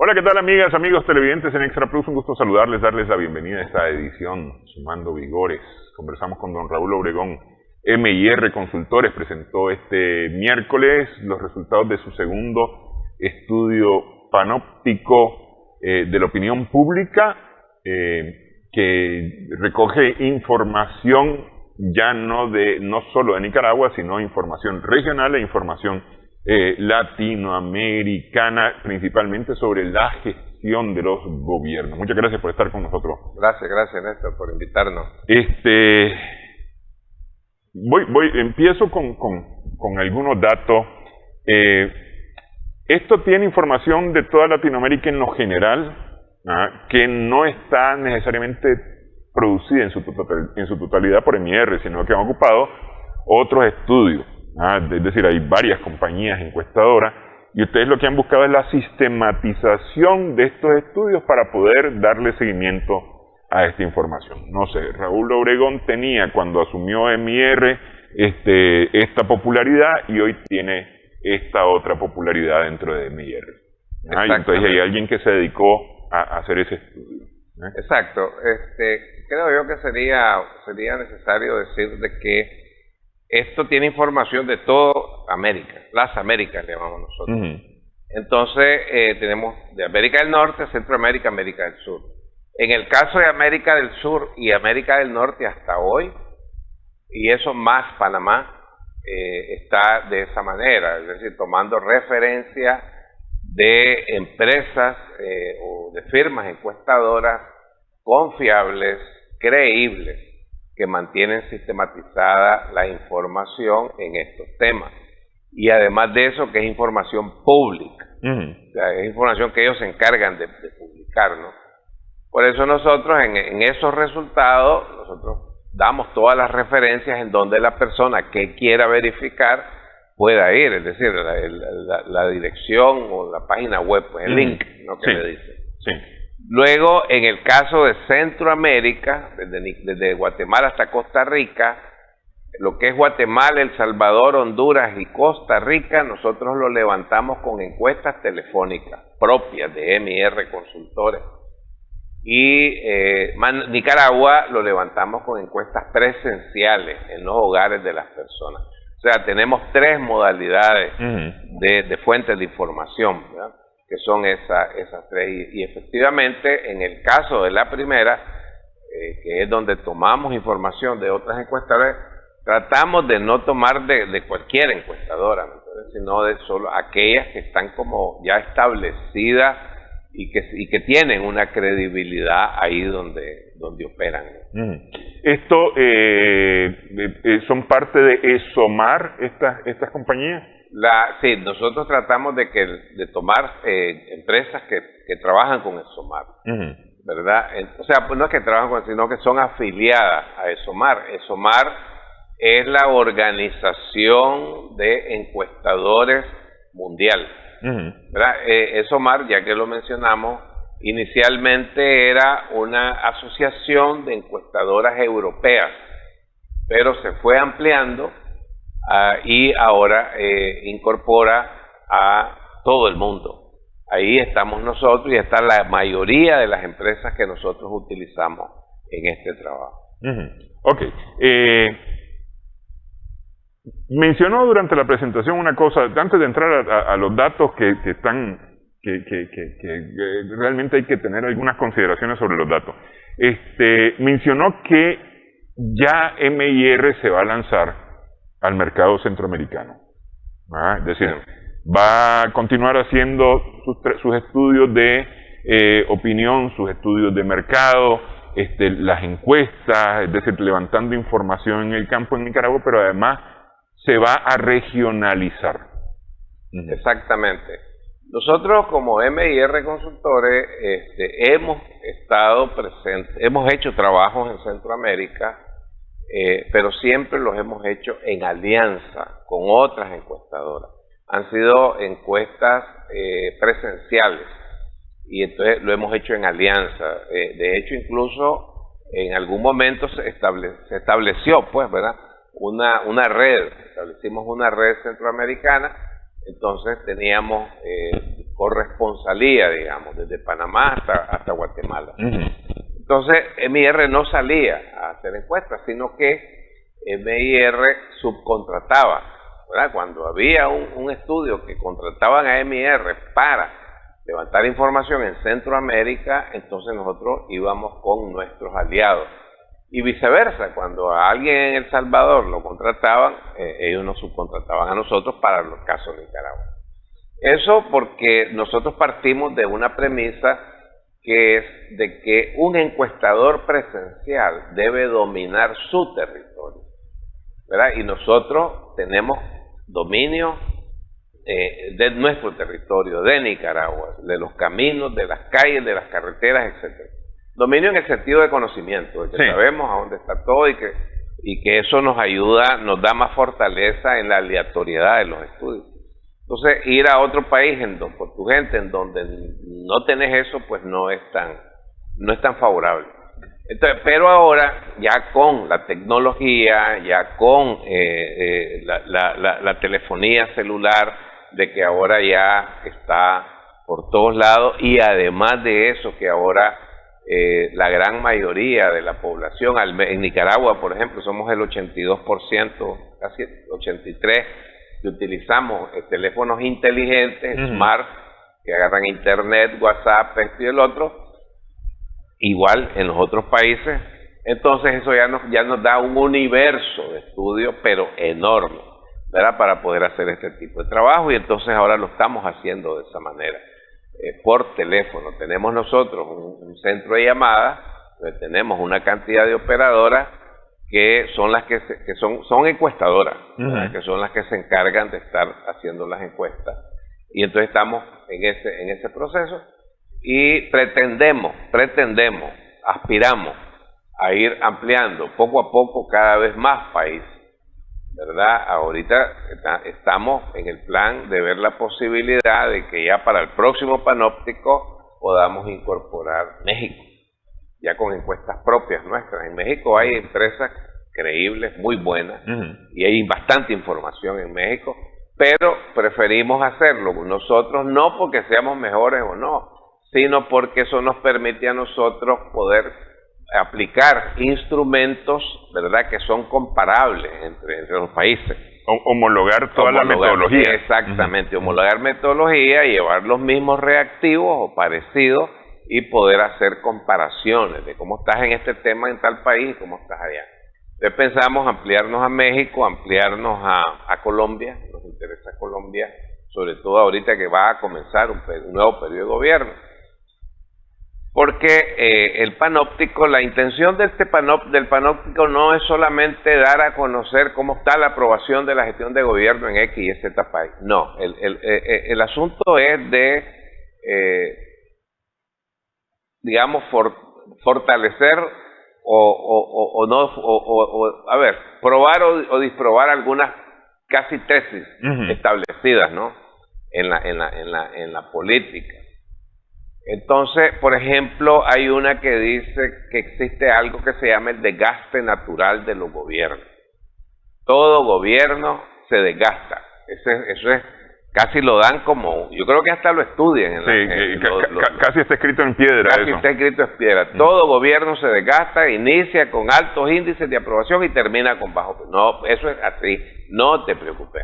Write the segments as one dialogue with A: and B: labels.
A: Hola, ¿qué tal amigas, amigos televidentes en Extra Plus? Un gusto saludarles, darles la bienvenida a esta edición Sumando Vigores. Conversamos con don Raúl Obregón. M&R Consultores presentó este miércoles los resultados de su segundo estudio panóptico de la opinión pública que recoge información ya no solo de Nicaragua, sino información regional e información latinoamericana, principalmente sobre la gestión de los gobiernos. Muchas gracias por estar con nosotros.
B: Gracias Néstor por invitarnos.
A: Empiezo con algunos datos. Esto tiene información de toda Latinoamérica en lo general, que no está necesariamente producida en su totalidad por M&R, sino que han ocupado otros estudios. Es decir, hay varias compañías encuestadoras y ustedes lo que han buscado es la sistematización de estos estudios para poder darle seguimiento a esta información. No sé, Raúl Obregón tenía cuando asumió M&R esta popularidad y hoy tiene esta otra popularidad dentro de M&R. Entonces hay alguien que se dedicó a hacer ese estudio.
B: Exacto. Creo yo que sería necesario decir de que esto tiene información de toda América, las Américas le llamamos nosotros. Entonces tenemos de América del Norte, Centroamérica, América del Sur. En el caso de América del Sur y América del Norte hasta hoy, y eso más Panamá, está de esa manera, es decir, tomando referencia de empresas o de firmas encuestadoras confiables, creíbles, que mantienen sistematizada la información en estos temas. Y además de eso, que es información pública. O sea, es información que ellos se encargan de publicar, ¿no? Por eso nosotros, en esos resultados, nosotros damos todas las referencias en donde la persona que quiera verificar pueda ir, es decir, la dirección o la página web, pues el link, ¿no? Que le dice.
A: Sí.
B: Luego, en el caso de Centroamérica, desde Guatemala hasta Costa Rica, lo que es Guatemala, El Salvador, Honduras y Costa Rica, nosotros lo levantamos con encuestas telefónicas propias de M&R Consultores. Y Nicaragua lo levantamos con encuestas presenciales en los hogares de las personas. O sea, tenemos tres modalidades de fuentes de información, ¿verdad? Que son esas tres, y efectivamente en el caso de la primera, que es donde tomamos información de otras encuestadoras, tratamos de no tomar de cualquier encuestadora, ¿no? Sino de solo aquellas que están como ya establecidas y que tienen una credibilidad ahí donde operan.
A: ¿Esto son parte de ESOMAR, estas compañías?
B: Sí, nosotros tratamos de tomar empresas que trabajan con ESOMAR, ¿verdad? O sea, pues no es que trabajan con, sino que son afiliadas a ESOMAR. ESOMAR es la organización de encuestadores mundial, ¿verdad? ESOMAR, ya que lo mencionamos, inicialmente era una asociación de encuestadoras europeas, pero se fue ampliando y ahora incorpora a todo el mundo. Ahí estamos nosotros y está la mayoría de las empresas que nosotros utilizamos en este trabajo.
A: Ok. Mencionó durante la presentación una cosa, antes de entrar a los datos que realmente hay que tener algunas consideraciones sobre los datos. Mencionó que ya M&R se va a lanzar al mercado centroamericano. Es decir, va a continuar haciendo sus estudios de opinión, sus estudios de mercado, las encuestas, es decir, levantando información en el campo en Nicaragua, pero además se va a regionalizar.
B: Exactamente. Nosotros como M&R Consultores hemos estado presentes, hemos hecho trabajos en Centroamérica, pero siempre los hemos hecho en alianza con otras encuestadoras. Han sido encuestas presenciales y entonces lo hemos hecho en alianza. De hecho, incluso en algún momento se estableció, pues, ¿verdad? Una red, establecimos una red centroamericana. Entonces teníamos corresponsalía, digamos, desde Panamá hasta Guatemala. Entonces, MIR no salía a hacer encuestas, sino que MIR subcontrataba, ¿verdad? Cuando había un estudio que contrataban a MIR para levantar información en Centroamérica, entonces nosotros íbamos con nuestros aliados. Y viceversa, cuando a alguien en El Salvador lo contrataban, ellos nos subcontrataban a nosotros para los casos de Nicaragua. Eso porque nosotros partimos de una premisa que es de que un encuestador presencial debe dominar su territorio, ¿verdad? Y nosotros tenemos dominio de nuestro territorio, de Nicaragua, de los caminos, de las calles, de las carreteras, etcétera. Dominio en el sentido de conocimiento, de que sabemos a dónde está todo y que eso nos ayuda, nos da más fortaleza en la aleatoriedad de los estudios. Entonces, ir a otro país por tu gente en donde no tenés eso, pues no es tan favorable. Entonces, pero ahora, ya con la tecnología, ya con la telefonía celular, de que ahora ya está por todos lados, y además de eso, que ahora la gran mayoría de la población, en Nicaragua, por ejemplo, somos el 82%, casi 83%, que utilizamos teléfonos inteligentes, smart, que agarran internet, WhatsApp, esto y el otro, igual en los otros países. Entonces eso ya nos da un universo de estudio, pero enorme, ¿verdad?, para poder hacer este tipo de trabajo, y entonces ahora lo estamos haciendo de esa manera, por teléfono. Tenemos nosotros un centro de llamadas, tenemos una cantidad de operadoras que son las que son encuestadoras, que son las que se encargan de estar haciendo las encuestas, y entonces estamos en ese proceso, y pretendemos, aspiramos a ir ampliando poco a poco cada vez más países, ¿verdad? Ahorita estamos en el plan de ver la posibilidad de que ya para el próximo panóptico podamos incorporar México, ya con encuestas propias nuestras. En México hay empresas creíbles, muy buenas, y hay bastante información en México, pero preferimos hacerlo nosotros, no porque seamos mejores o no, sino porque eso nos permite a nosotros poder aplicar instrumentos, ¿verdad?, que son comparables entre los países.
A: Homologar toda la metodología.
B: Exactamente, homologar metodología, llevar los mismos reactivos o parecidos, y poder hacer comparaciones de cómo estás en este tema en tal país y cómo estás allá. Entonces pensamos ampliarnos a México, ampliarnos a Colombia. Nos interesa Colombia, sobre todo ahorita que va a comenzar un nuevo periodo de gobierno. Porque el panóptico, la intención del panóptico no es solamente dar a conocer cómo está la aprobación de la gestión de gobierno en X y Z país. No, el asunto es de, digamos, fortalecer probar o disprobar algunas casi tesis establecidas, ¿no?, en la política. Entonces, por ejemplo, hay una que dice que existe algo que se llama el desgaste natural de los gobiernos. Todo gobierno se desgasta. Eso es, casi lo dan como, yo creo que hasta lo estudian.
A: Casi está escrito en piedra.
B: Casi está escrito en piedra. Todo gobierno se desgasta, inicia con altos índices de aprobación y termina con bajos. No, eso es así, no te preocupes.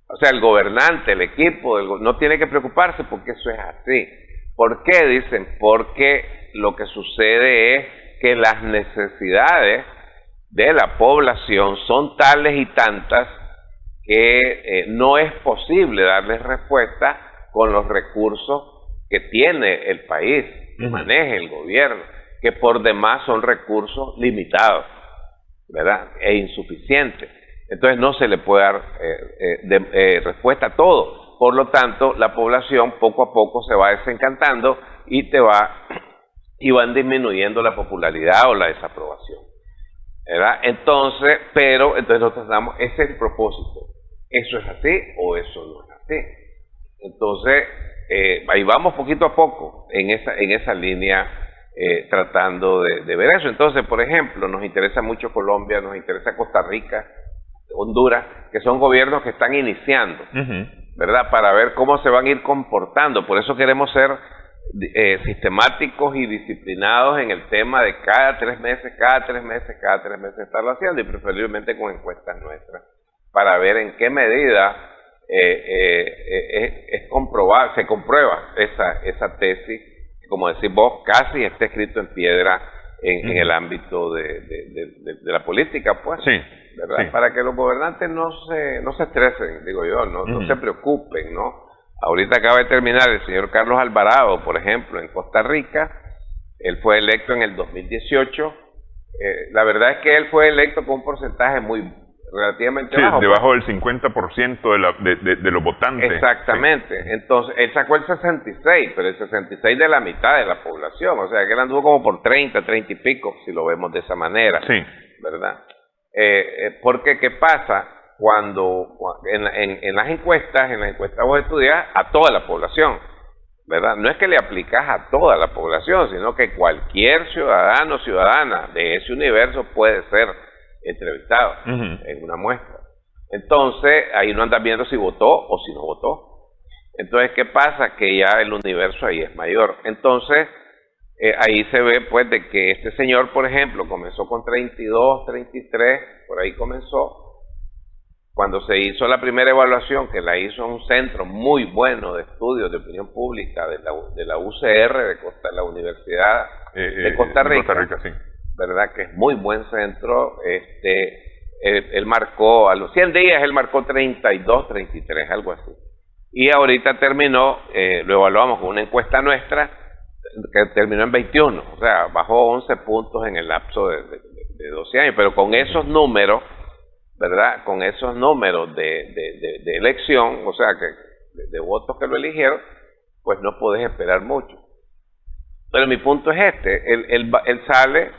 B: O sea, el gobernante, el equipo, no tiene que preocuparse porque eso es así. ¿Por qué? Dicen, porque lo que sucede es que las necesidades de la población son tales y tantas que no es posible darles respuesta con los recursos que tiene el país, que maneja el gobierno, que por demás son recursos limitados, ¿verdad?, e insuficientes. Entonces no se le puede dar respuesta a todo. Por lo tanto, la población poco a poco se va desencantando y van disminuyendo la popularidad o la desaprobación, ¿verdad? Entonces nosotros damos, ese es el propósito. ¿Eso es así o eso no es así? Entonces, ahí vamos poquito a poco en esa línea, tratando de ver eso. Entonces, por ejemplo, nos interesa mucho Colombia, nos interesa Costa Rica, Honduras, que son gobiernos que están iniciando. ¿verdad? Para ver cómo se van a ir comportando. Por eso queremos ser sistemáticos y disciplinados en el tema de cada tres meses estarlo haciendo, y preferiblemente con encuestas nuestras, para ver en qué medida se comprueba esa tesis, que, como decís vos, casi está escrito en piedra en el ámbito de la política, pues,
A: sí,
B: ¿verdad?
A: Sí.
B: Para que los gobernantes no se estresen, digo yo, no se preocupen, ¿no? Ahorita acaba de terminar el señor Carlos Alvarado, por ejemplo, en Costa Rica. Él fue electo en el 2018. La verdad es que él fue electo con un porcentaje relativamente bajo.
A: Debajo del 50% de los votantes.
B: Exactamente. Sí. Entonces, él sacó el 66, pero el 66 de la mitad de la población. O sea, que él anduvo como por 30 y pico, si lo vemos de esa manera.
A: Sí.
B: ¿Verdad? Porque, ¿qué pasa? Cuando en las encuestas vos estudias a toda la población, ¿verdad? No es que le aplicas a toda la población, sino que cualquier ciudadano o ciudadana de ese universo puede ser entrevistado en una muestra. Entonces, ahí no andas viendo si votó o si no votó. Entonces, ¿qué pasa? Que ya el universo ahí es mayor. Entonces, ahí se ve, pues, de que este señor, por ejemplo, comenzó con 32, 33, por ahí comenzó. Cuando se hizo la primera evaluación, que la hizo un centro muy bueno de estudios de opinión pública de la UCR, la Universidad de Costa Rica,
A: sí.
B: ¿Verdad? Que es muy buen centro. Él marcó, a los 100 días, él marcó 32, 33, algo así. Y ahorita terminó, lo evaluamos con una encuesta nuestra, que terminó en 21, o sea, bajó 11 puntos en el lapso de 12 años, pero con esos números, ¿verdad? Con esos números de elección, o sea, de votos que lo eligieron, pues no podés esperar mucho. Pero mi punto es él sale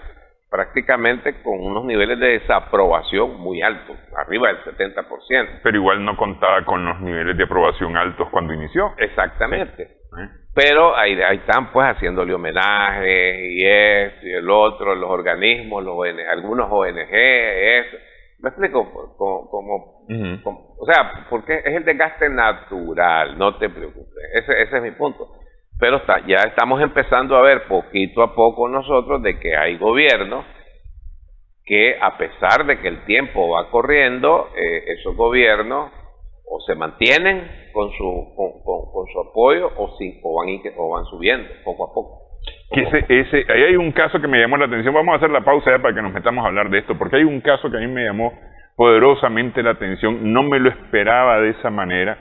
B: prácticamente con unos niveles de desaprobación muy altos, arriba del 70%.
A: Pero igual no contaba con los niveles de aprobación altos cuando inició.
B: Exactamente. Sí. Pero ahí están, pues, haciéndole homenaje, y esto y el otro, los organismos, algunos ONG, eso. ¿Me explico? O sea, porque es el desgaste natural, no te preocupes. Ese es mi punto. Pero ya estamos empezando a ver poquito a poco nosotros de que hay gobiernos que, a pesar de que el tiempo va corriendo, esos gobiernos o se mantienen con su apoyo o van subiendo poco a poco.
A: Ahí hay un caso que me llamó la atención. Vamos a hacer la pausa ya para que nos metamos a hablar de esto, porque hay un caso que a mí me llamó poderosamente la atención. No me lo esperaba de esa manera,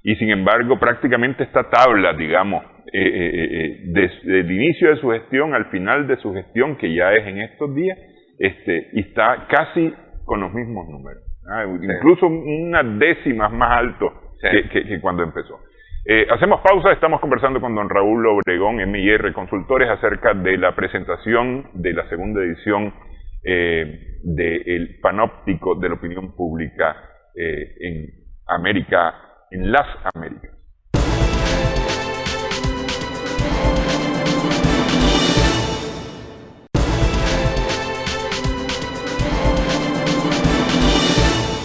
A: y sin embargo prácticamente esta tabla, digamos, desde el inicio de su gestión al final de su gestión, que ya es en estos días, y está casi con los mismos números, incluso unas décimas más alto que cuando empezó. Hacemos pausa. Estamos conversando con don Raúl Obregón, MIR Consultores, acerca de la presentación de la segunda edición del Panóptico de la Opinión Pública en las Américas.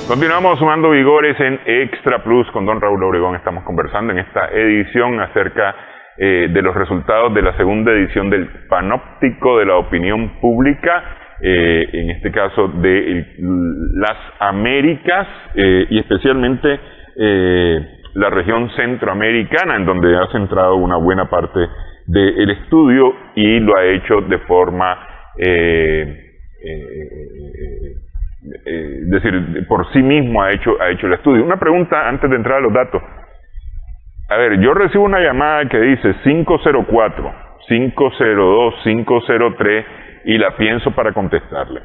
A: Continuamos sumando vigores en Extra Plus con don Raúl Obregón. Estamos conversando en esta edición acerca de los resultados de la segunda edición del Panóptico de la Opinión Pública, en este caso de las Américas, y especialmente la región centroamericana, en donde ha centrado una buena parte del estudio y lo ha hecho de forma decir, por sí mismo ha hecho el estudio. Una pregunta antes de entrar a los datos. A ver, yo recibo una llamada que dice 504, 502, 503 y la pienso para contestarle.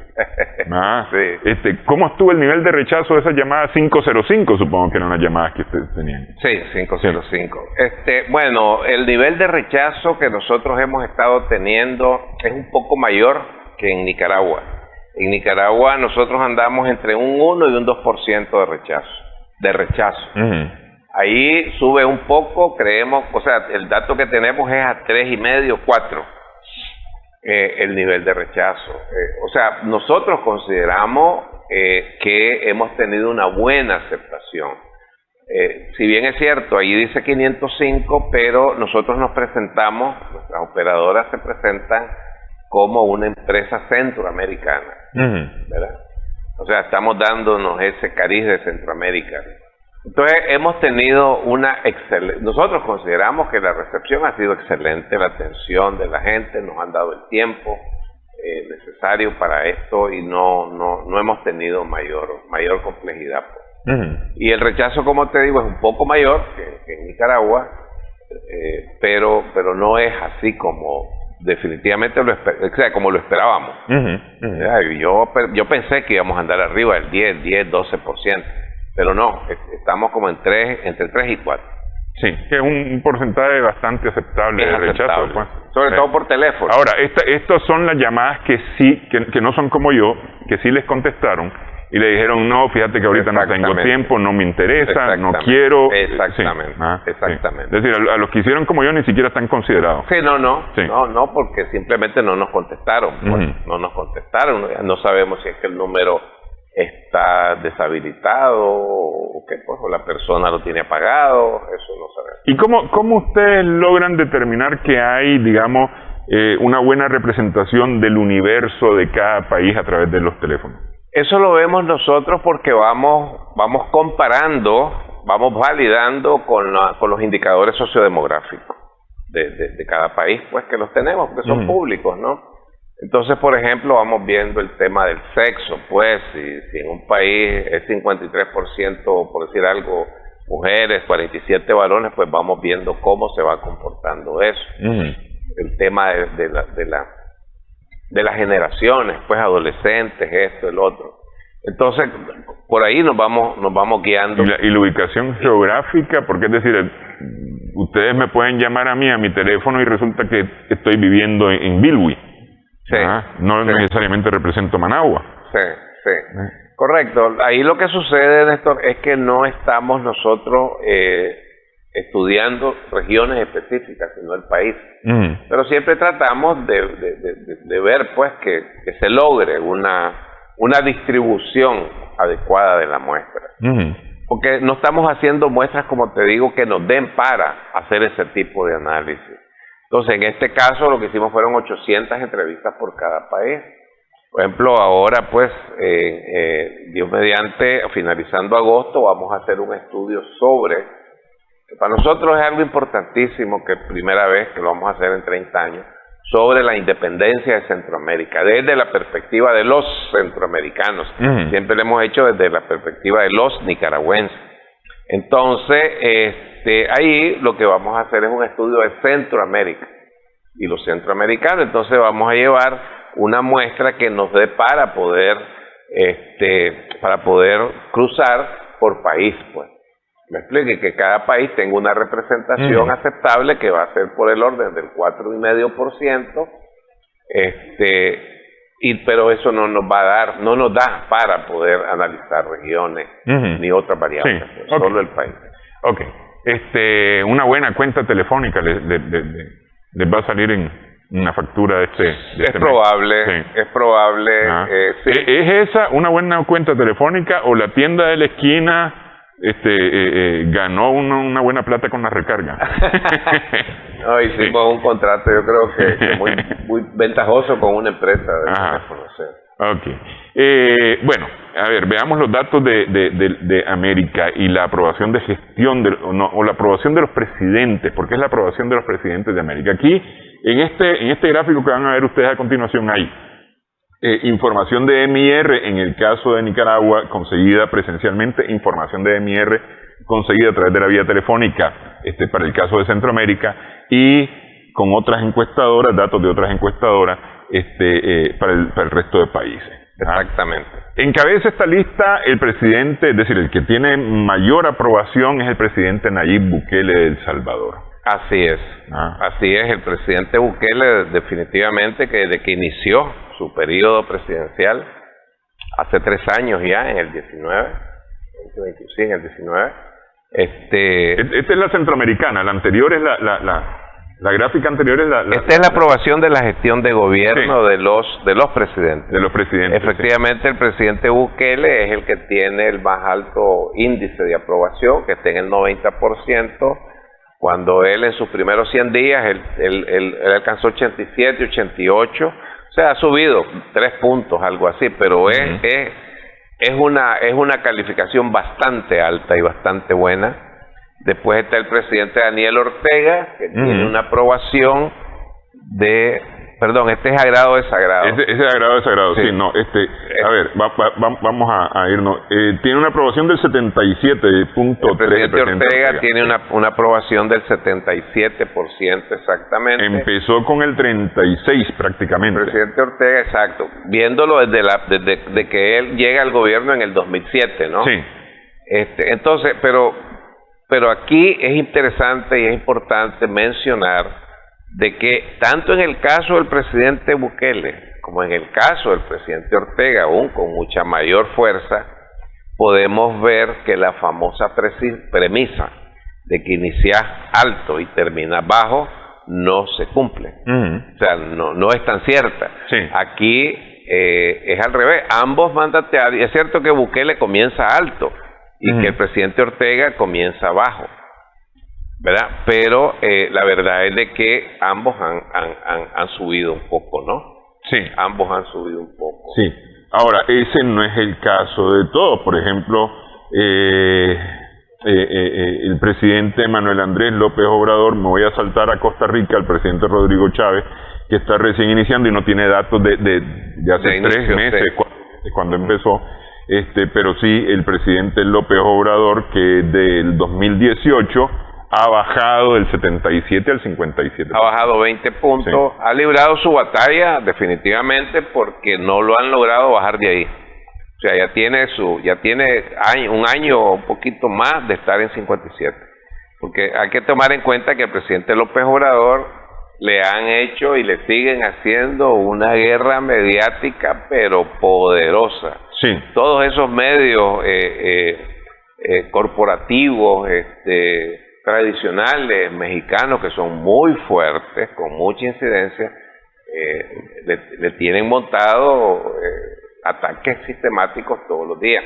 A: Sí. ¿Cómo estuvo el nivel de rechazo de esa llamada 505? Supongo que eran las llamadas que ustedes tenían.
B: Sí, 505. Bueno, el nivel de rechazo que nosotros hemos estado teniendo es un poco mayor que en Nicaragua. En Nicaragua nosotros andamos entre un 1 y un 2% de rechazo. Ahí sube un poco, creemos, o sea, el dato que tenemos es a 3,5, 4, el nivel de rechazo. O sea, nosotros consideramos que hemos tenido una buena aceptación. Si bien es cierto, ahí dice 505, pero nosotros nos presentamos, nuestras operadoras se presentan como una empresa centroamericana, ¿verdad? O sea, estamos dándonos ese cariz de Centroamérica. Entonces, hemos tenido una excelente... Nosotros consideramos que la recepción ha sido excelente, la atención de la gente, nos han dado el tiempo necesario para esto y no hemos tenido mayor complejidad. Y el rechazo, como te digo, es un poco mayor que en Nicaragua, pero no es así como definitivamente como lo esperábamos. Yo pensé que íbamos a andar arriba del 12%, pero no, estamos como entre 3 y 4.
A: Sí, que es un porcentaje bastante aceptable de rechazo. Pues.
B: Sobre todo por teléfono.
A: Ahora, estas son las llamadas que sí, que no son como yo, que sí les contestaron y le dijeron, no, fíjate que ahorita no tengo tiempo, no me interesa, no quiero.
B: Exactamente, exactamente.
A: Sí. Es decir, a los que hicieron como yo ni siquiera están considerados.
B: Sí, no, porque simplemente no nos contestaron. Pues, no nos contestaron, no sabemos si es que el número está deshabilitado o que pues, o la persona lo tiene apagado, eso no sabemos.
A: ¿Y cómo ustedes logran determinar que hay, digamos, una buena representación del universo de cada país a través de los teléfonos?
B: Eso lo vemos nosotros porque vamos comparando, vamos validando con los indicadores sociodemográficos de cada país, pues que los tenemos, porque son públicos, ¿no? Entonces, por ejemplo, vamos viendo el tema del sexo, pues, si en un país es 53%, por decir algo, mujeres, 47 varones, pues vamos viendo cómo se va comportando eso. El tema de las generaciones, pues, adolescentes, esto, el otro. Entonces, por ahí nos vamos guiando.
A: ¿Y la ubicación geográfica? Porque es decir, ustedes me pueden llamar a mí, a mi teléfono, y resulta que estoy viviendo en Bilwi.
B: Sí,
A: no necesariamente represento Managua.
B: Sí. Correcto. Ahí lo que sucede, Néstor, es que no estamos nosotros estudiando regiones específicas, sino el país. Pero siempre tratamos de ver, pues, que se logre una distribución adecuada de la muestra. Porque no estamos haciendo muestras, como te digo, que nos den para hacer ese tipo de análisis. Entonces, en este caso, lo que hicimos fueron 800 entrevistas por cada país. Por ejemplo, ahora, pues, Dios mediante, finalizando agosto, vamos a hacer un estudio que para nosotros es algo importantísimo, que es primera vez que lo vamos a hacer en 30 años, sobre la independencia de Centroamérica, desde la perspectiva de los centroamericanos. Siempre lo hemos hecho desde la perspectiva de los nicaragüenses. Entonces, ahí lo que vamos a hacer es un estudio de Centroamérica y los centroamericanos. Entonces vamos a llevar una muestra que nos dé para poder cruzar por país, pues. Me explique que cada país tenga una representación aceptable, que va a ser por el orden del 4,5%, pero eso no nos da para poder analizar regiones ni otras variables, pues, solo el país.
A: Ok. Una buena cuenta telefónica les va a salir en una factura de este
B: es probable,
A: mes.
B: Es probable. Sí.
A: ¿Es esa una buena cuenta telefónica o la tienda de la esquina ganó una buena plata con la recarga?
B: No, hicimos un contrato, yo creo que muy ventajoso con una empresa de teléfono. Sí.
A: Ok. Bueno, a ver, veamos los datos de América y la aprobación de gestión o la aprobación de los presidentes, porque es la aprobación de los presidentes de América. Aquí, en este gráfico que van a ver ustedes a continuación, hay información de MIR en el caso de Nicaragua, conseguida presencialmente, información de MIR conseguida a través de la vía telefónica para el caso de Centroamérica, y con otras encuestadoras, datos de otras encuestadoras para el resto de países.
B: Exactamente.
A: Encabeza esta lista el presidente, es decir, el que tiene mayor aprobación es el presidente Nayib Bukele de El Salvador.
B: Así es. Así es, el presidente Bukele definitivamente, que desde que inició su periodo presidencial hace 3 años ya, en el 19, en el 19. Esta
A: es la centroamericana, la anterior es La gráfica anterior es
B: esta es la aprobación de la gestión de gobierno de los presidentes.
A: De los presidentes.
B: Efectivamente, el presidente Bukele es el que tiene el más alto índice de aprobación, que está en el 90%, cuando él en sus primeros 100 días, él alcanzó 87, 88, o sea, ha subido 3 puntos, algo así, pero es una calificación bastante alta y bastante buena. Después está el presidente Daniel Ortega, que tiene una aprobación de... Perdón, este es agrado o desagrado.
A: Ese es agrado o desagrado, sí, no, a ver, vamos a irnos. Tiene una aprobación del 77.3%.
B: El presidente Ortega tiene una aprobación del 77% exactamente.
A: Empezó con el 36 prácticamente.
B: El presidente Ortega, exacto, viéndolo desde que él llega al gobierno en el 2007, ¿no?
A: Sí.
B: Entonces, pero aquí es interesante y es importante mencionar de que tanto en el caso del presidente Bukele como en el caso del presidente Ortega, aún con mucha mayor fuerza, podemos ver que la famosa premisa de que inicias alto y terminas bajo no se cumple. O sea, no es tan cierta.
A: Sí.
B: Aquí es al revés. Ambos mandatarios, es cierto que Bukele comienza alto y que el presidente Ortega comienza bajo, ¿verdad? Pero la verdad es de que ambos han subido un poco, ¿no?
A: Sí.
B: Ambos han subido un poco.
A: Sí. Ahora, ese no es el caso de todos. Por ejemplo, el presidente Manuel Andrés López Obrador, me voy a saltar a Costa Rica, al presidente Rodrigo Chávez, que está recién iniciando y no tiene datos de hace 3 meses, cuando empezó. Pero sí, el presidente López Obrador, que del 2018 ha bajado del 77 al 57.
B: Ha bajado 20 puntos, sí. Ha librado su batalla definitivamente porque no lo han logrado bajar de ahí. O sea, ya tiene un año, un poquito más de estar en 57. Porque hay que tomar en cuenta que al presidente López Obrador le han hecho y le siguen haciendo una guerra mediática, pero poderosa.
A: Sí.
B: Todos esos medios corporativos, tradicionales, mexicanos, que son muy fuertes, con mucha incidencia, le tienen montado ataques sistemáticos todos los días.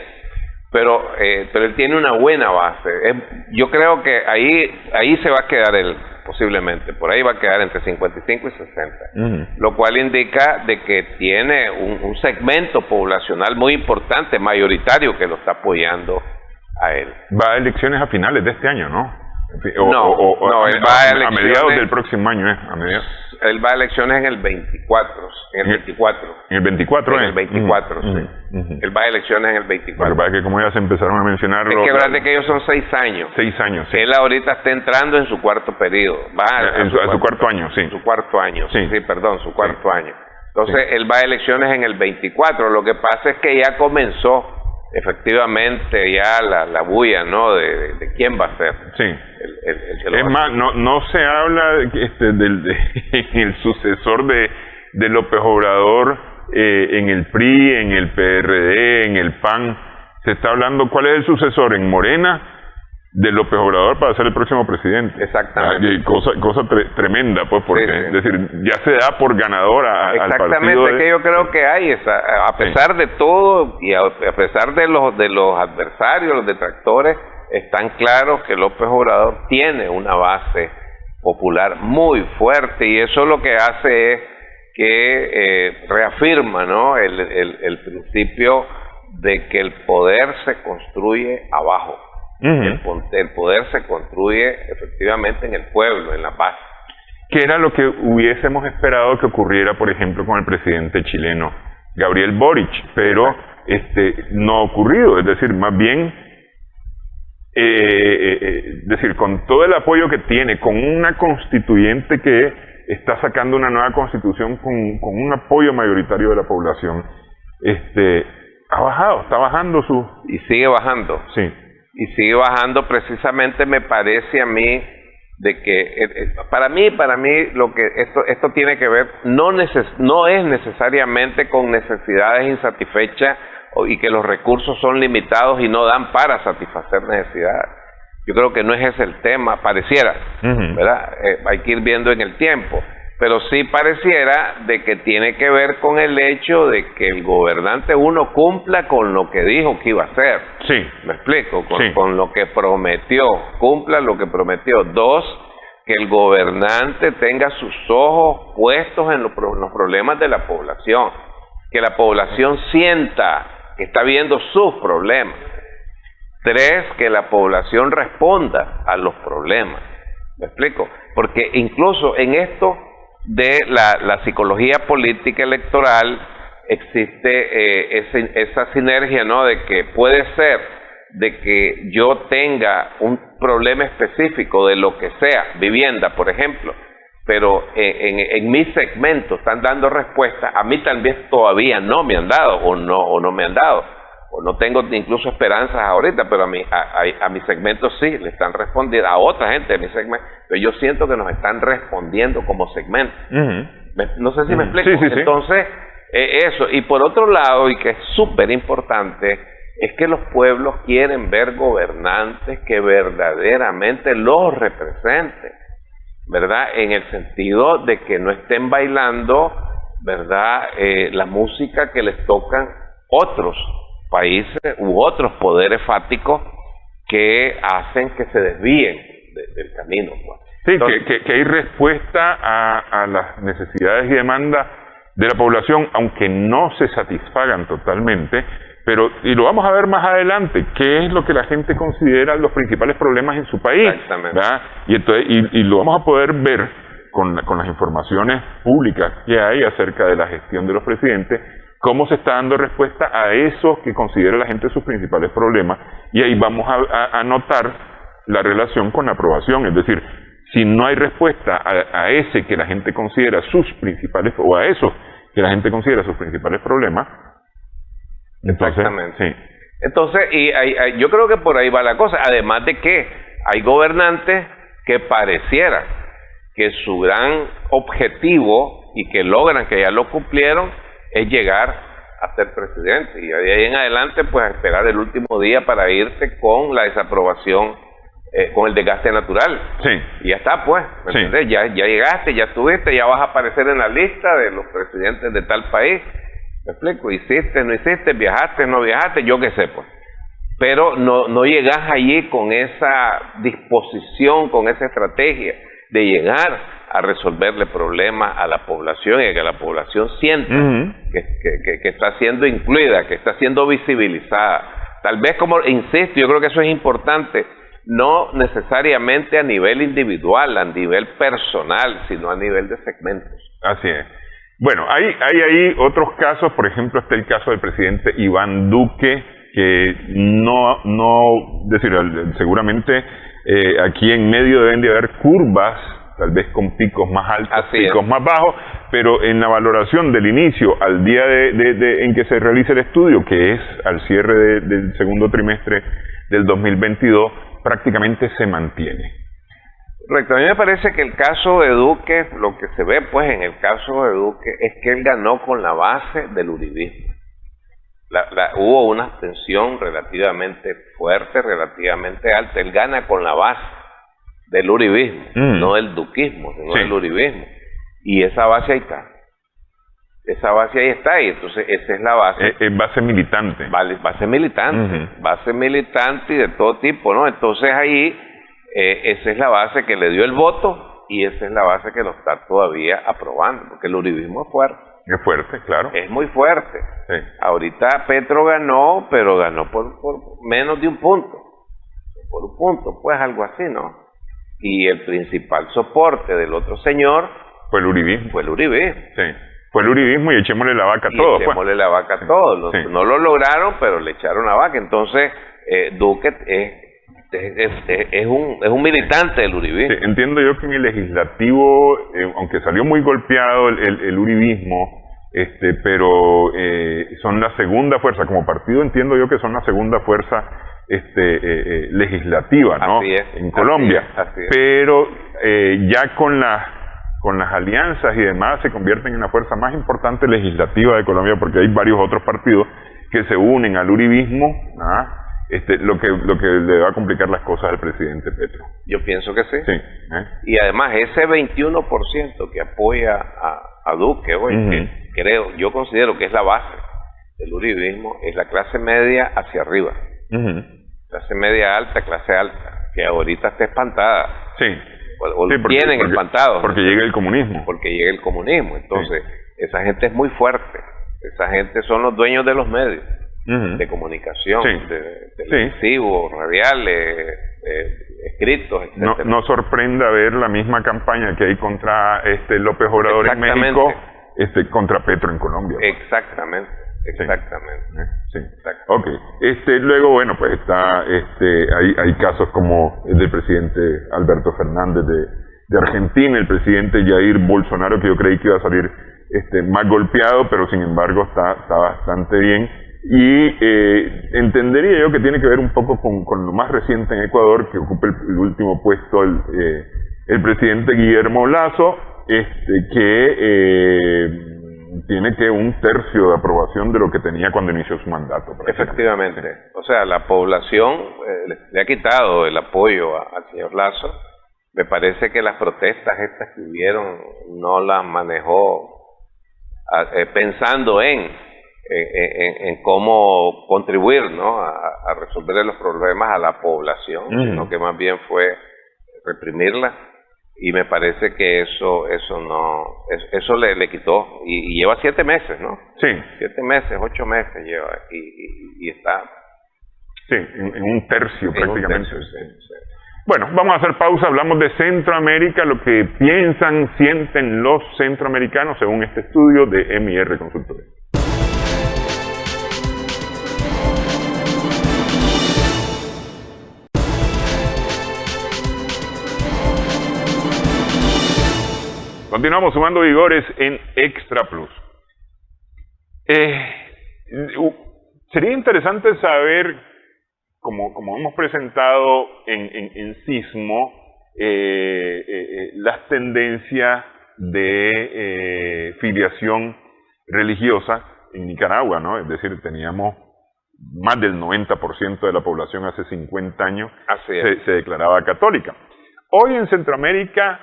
B: Pero él tiene una buena base. Yo creo que ahí se va a quedar él, posiblemente. Por ahí va a quedar entre 55 y 60. Lo cual indica de que tiene un segmento poblacional muy importante, mayoritario, que lo está apoyando a él.
A: Va a elecciones a finales de este año, ¿no?
B: No, él va a
A: mediados del próximo año, a mediados.
B: Él va a elecciones en el 24. En el 24.
A: ¿En el 24?
B: En el 24, sí. Él va a elecciones en el 24.
A: Lo que pasa es que como ya se empezaron a mencionar...
B: Es que verdad que ellos son 6 años.
A: 6 años, sí.
B: Él ahorita está entrando en su cuarto periodo. Va
A: a su cuarto año, sí.
B: Su cuarto año,
A: sí,
B: su cuarto año. Entonces, él va a elecciones en el 24. Lo que pasa es que ya comenzó efectivamente ya la bulla, ¿no? De quién va a ser.
A: Sí. Es más, no se habla del sucesor de López Obrador en el PRI, en el PRD, en el PAN. Se está hablando cuál es el sucesor en Morena de López Obrador para ser el próximo presidente.
B: Exactamente.
A: Cosa tremenda, pues, porque es decir, ya se da por ganadora al partido.
B: Exactamente, que yo creo que hay a pesar de todo y a pesar de los adversarios, los detractores, están claros que López Obrador tiene una base popular muy fuerte y eso lo que hace es que reafirma, ¿no? el principio de que el poder se construye abajo. El poder se construye efectivamente en el pueblo, en la paz.
A: Que era lo que hubiésemos esperado que ocurriera, por ejemplo, con el presidente chileno Gabriel Boric, pero no ha ocurrido. Es decir, más bien, con todo el apoyo que tiene, con una constituyente que está sacando una nueva constitución con un apoyo mayoritario de la población, está bajando
B: y sigue bajando.
A: Sí.
B: Y sigue bajando precisamente, me parece a mí, de que para mí lo que esto tiene que ver no es necesariamente con necesidades insatisfechas y que los recursos son limitados y no dan para satisfacer necesidades. Yo creo que no es ese el tema, pareciera. ¿verdad? Hay que ir viendo en el tiempo. Pero sí pareciera de que tiene que ver con el hecho de que el gobernante, uno, cumpla con lo que dijo que iba a hacer.
A: Sí.
B: ¿Me explico?
A: Sí.
B: Con lo que prometió, cumpla lo que prometió. Dos, que el gobernante tenga sus ojos puestos en los problemas de la población. Que la población sienta que está viendo sus problemas. Tres, que la población responda a los problemas. ¿Me explico? Porque incluso en esto de la psicología política electoral existe esa sinergia, ¿no? De que puede ser de que yo tenga un problema específico de lo que sea, vivienda, por ejemplo, pero en mi segmento están dando respuesta, a mí tal vez todavía no me han dado o no me han dado, o no tengo incluso esperanzas ahorita, pero a mi segmento sí le están respondiendo, a otra gente de mi segmento, pero yo siento que nos están respondiendo como segmento. No sé si me explico.
A: Sí.
B: Entonces, eso. Y por otro lado, y que es súper importante, es que los pueblos quieren ver gobernantes que verdaderamente los representen, ¿verdad? En el sentido de que no estén bailando, ¿verdad? La música que les tocan otros países u otros poderes fácticos que hacen que se desvíen del camino, pues.
A: Sí,
B: Entonces,
A: que hay respuesta a las necesidades y demandas de la población, aunque no se satisfagan totalmente, pero, y lo vamos a ver más adelante, qué es lo que la gente considera los principales problemas en su país,
B: exactamente.
A: ¿verdad? Y entonces, y lo vamos a poder ver con las informaciones públicas que hay acerca de la gestión de los presidentes, cómo se está dando respuesta a esos que considera la gente sus principales problemas, y ahí vamos a notar la relación con la aprobación, es decir, si no hay respuesta a ese que la gente considera sus principales, o a esos que la gente considera sus principales problemas, entonces,
B: exactamente.
A: sí.
B: Entonces, yo creo que por ahí va la cosa, además de que hay gobernantes que pareciera que su gran objetivo, y que logran, que ya lo cumplieron, es llegar a ser presidente, y de ahí en adelante pues a esperar el último día para irse con la desaprobación, con el desgaste natural.
A: Sí.
B: Y ya está, pues, ¿me entiendes? Ya llegaste, ya estuviste, ya vas a aparecer en la lista de los presidentes de tal país. ¿Me explico? Hiciste, no hiciste, viajaste, no viajaste, yo qué sé, pues. Pero no llegas allí con esa disposición, con esa estrategia de llegar a resolverle problemas a la población, y que la población sienta que está siendo incluida, que está siendo visibilizada. Tal vez, como insisto, yo creo que eso es importante, no necesariamente a nivel individual, a nivel personal, sino a nivel de segmentos.
A: Así es. Bueno, hay ahí otros casos, por ejemplo, está el caso del presidente Iván Duque, que seguramente aquí en medio deben de haber curvas, tal vez con picos más altos, picos más bajos, pero en la valoración del inicio al día en que se realice el estudio, que es al cierre del segundo trimestre del 2022, prácticamente se mantiene.
B: Correcto. A mí me parece que el caso de Duque, lo que se ve pues en el caso de Duque, es que él ganó con la base del uribismo. Hubo una abstención relativamente fuerte, relativamente alta. Él gana con la base del uribismo, no del duquismo, sino del uribismo. Y esa base ahí está. Esa base ahí está, y entonces esa es la base.
A: Es base militante.
B: Base militante. Base militante y de todo tipo, ¿no? Entonces ahí, esa es la base que le dio el voto, y esa es la base que lo está todavía aprobando, porque el uribismo es fuerte.
A: Es fuerte, claro.
B: Es muy fuerte.
A: Sí.
B: Ahorita Petro ganó, pero ganó por menos de un punto. Por un punto, pues algo así, ¿no? Y el principal soporte del otro señor
A: fue el uribismo.
B: Sí.
A: Fue el uribismo, y echémosle la vaca a todos.
B: Echémosle la vaca a todos. No lo lograron, pero le echaron la vaca. Entonces, Duque es un militante del uribismo.
A: Sí, entiendo yo que en el legislativo, aunque salió muy golpeado el uribismo, pero son la segunda fuerza, como partido entiendo yo que son la segunda fuerza legislativa, ¿no?
B: Así es,
A: en Colombia.
B: así es.
A: Pero ya con las alianzas y demás se convierten en la fuerza más importante legislativa de Colombia, porque hay varios otros partidos que se unen al uribismo, lo que le va a complicar las cosas al presidente Petro.
B: Yo pienso que sí.
A: Sí.
B: Y además ese 21% que apoya a Duque hoy, que yo considero que es la base del uribismo, es la clase media hacia arriba. Clase media alta, clase alta, que ahorita está espantada.
A: Sí.
B: O
A: sí,
B: tienen espantados.
A: Porque llega el comunismo.
B: Porque llega el comunismo. Entonces, esa gente es muy fuerte. Esa gente son los dueños de los medios de comunicación, de televisivos, radiales, escritos, etc.
A: No sorprenda ver la misma campaña que hay contra López Obrador en México, contra Petro en Colombia.
B: Exactamente.
A: Sí. Ok. Luego, bueno, pues está, hay casos como el del presidente Alberto Fernández de Argentina, el presidente Jair Bolsonaro, que yo creí que iba a salir más golpeado, pero sin embargo está bastante bien. Y entendería yo que tiene que ver un poco con lo más reciente en Ecuador, que ocupa el último puesto el presidente Guillermo Lasso, que tiene que 1/3 de aprobación de lo que tenía cuando inició su mandato.
B: Efectivamente. O sea, la población le ha quitado el apoyo al señor Lasso. Me parece que las protestas estas que hubieron no las manejó pensando en cómo contribuir, ¿no?, a resolver los problemas a la población, sino que más bien fue reprimirla. Y me parece que eso le quitó, y lleva 7 meses, ¿no?
A: Sí.
B: 7 meses, 8 meses lleva, y está...
A: Sí, en 1/3 prácticamente.
B: Sí.
A: Bueno, vamos a hacer pausa, hablamos de Centroamérica, lo que piensan, sienten los centroamericanos según este estudio de MIR Consultores. Continuamos sumando vigores en Extra Plus. Sería interesante saber, como hemos presentado en Sismo, las tendencias de filiación religiosa en Nicaragua, ¿no? Es decir, teníamos más del 90% de la población hace 50 años se declaraba católica. Hoy en Centroamérica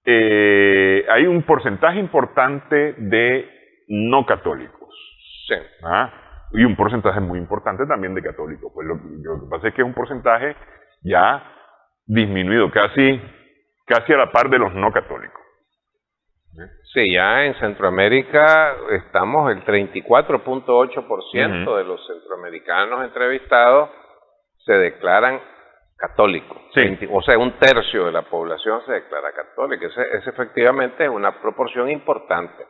A: hay un porcentaje importante de no católicos.
B: Sí.
A: Y un porcentaje muy importante también de católicos. Pues lo que pasa es que es un porcentaje ya disminuido, casi a la par de los no católicos.
B: Sí, ya en Centroamérica estamos el 34.8% de los centroamericanos entrevistados se declaran católicos.
A: Sí.
B: O sea, 1/3 de la población se declara católica. Ese efectivamente es una proporción importante.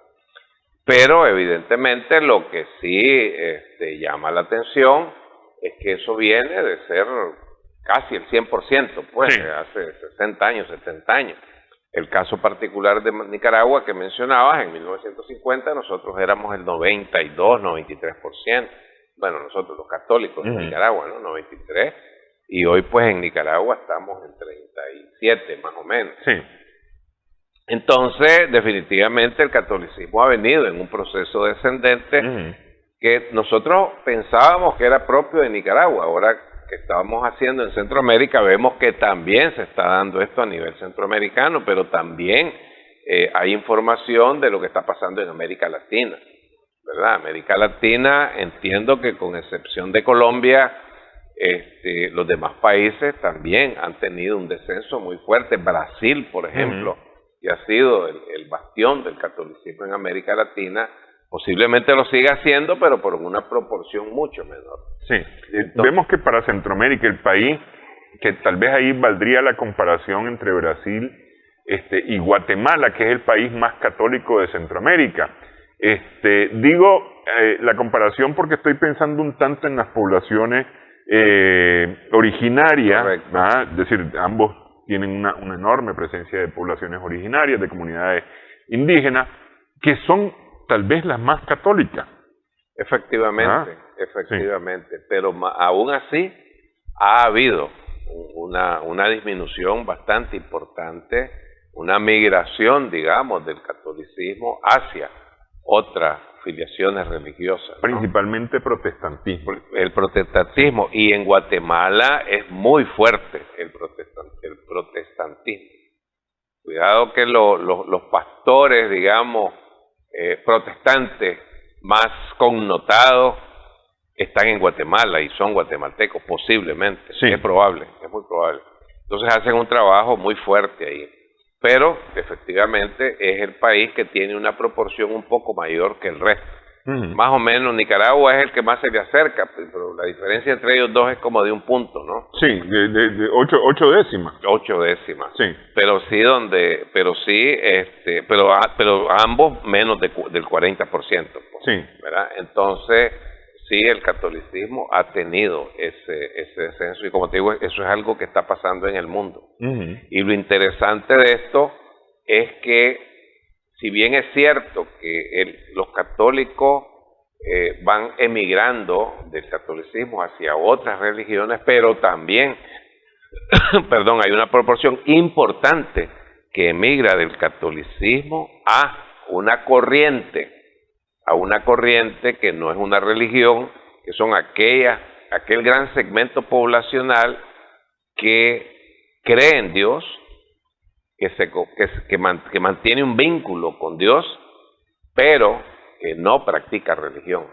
B: Pero evidentemente lo que sí llama la atención es que eso viene de ser casi el 100%, pues, hace 60 años, 70 años. El caso particular de Nicaragua que mencionabas, en 1950 nosotros éramos el 92, 93%. Bueno, nosotros los católicos de Nicaragua, ¿no? 93%. Y hoy pues en Nicaragua estamos en 37 más o menos.
A: Sí.
B: Entonces, definitivamente el catolicismo ha venido en un proceso descendente que nosotros pensábamos que era propio de Nicaragua. Ahora que estábamos haciendo en Centroamérica, vemos que también se está dando esto a nivel centroamericano, pero también hay información de lo que está pasando en América Latina, ¿verdad? América Latina, entiendo que con excepción de Colombia, los demás países también han tenido un descenso muy fuerte. Brasil, por ejemplo, que ha sido el bastión del catolicismo en América Latina, posiblemente lo siga haciendo, pero por una proporción mucho menor.
A: Sí, vemos que para Centroamérica, el país, que tal vez ahí valdría la comparación entre Brasil y Guatemala, que es el país más católico de Centroamérica. Digo la comparación porque estoy pensando un tanto en las poblaciones originarias, es decir, ambos tienen una enorme presencia de poblaciones originarias, de comunidades indígenas, que son tal vez las más católicas.
B: Efectivamente, pero aún así ha habido una disminución bastante importante, una migración, digamos, del catolicismo hacia otras afiliaciones religiosas, ¿no?
A: Principalmente protestantismo.
B: El protestantismo, y en Guatemala es muy fuerte el protestantismo. Cuidado que los pastores, digamos, protestantes más connotados están en Guatemala y son guatemaltecos, posiblemente.
A: Sí.
B: Es probable, es muy probable. Entonces hacen un trabajo muy fuerte ahí. Pero, efectivamente, es el país que tiene una proporción un poco mayor que el resto. Más o menos, Nicaragua es el que más se le acerca, pero la diferencia entre ellos dos es como de un punto, ¿no?
A: Sí, de 8 décimas.
B: 8 décimas.
A: Sí.
B: Pero ambos menos del 40%. Pues,
A: Sí.
B: ¿verdad? Entonces, sí, el catolicismo ha tenido ese descenso, y como te digo, eso es algo que está pasando en el mundo. Y lo interesante de esto es que, si bien es cierto que los católicos van emigrando del catolicismo hacia otras religiones, pero también, perdón, hay una proporción importante que emigra del catolicismo a una corriente que no es una religión, que son aquel gran segmento poblacional que cree en Dios, que mantiene un vínculo con Dios, pero que no practica religión.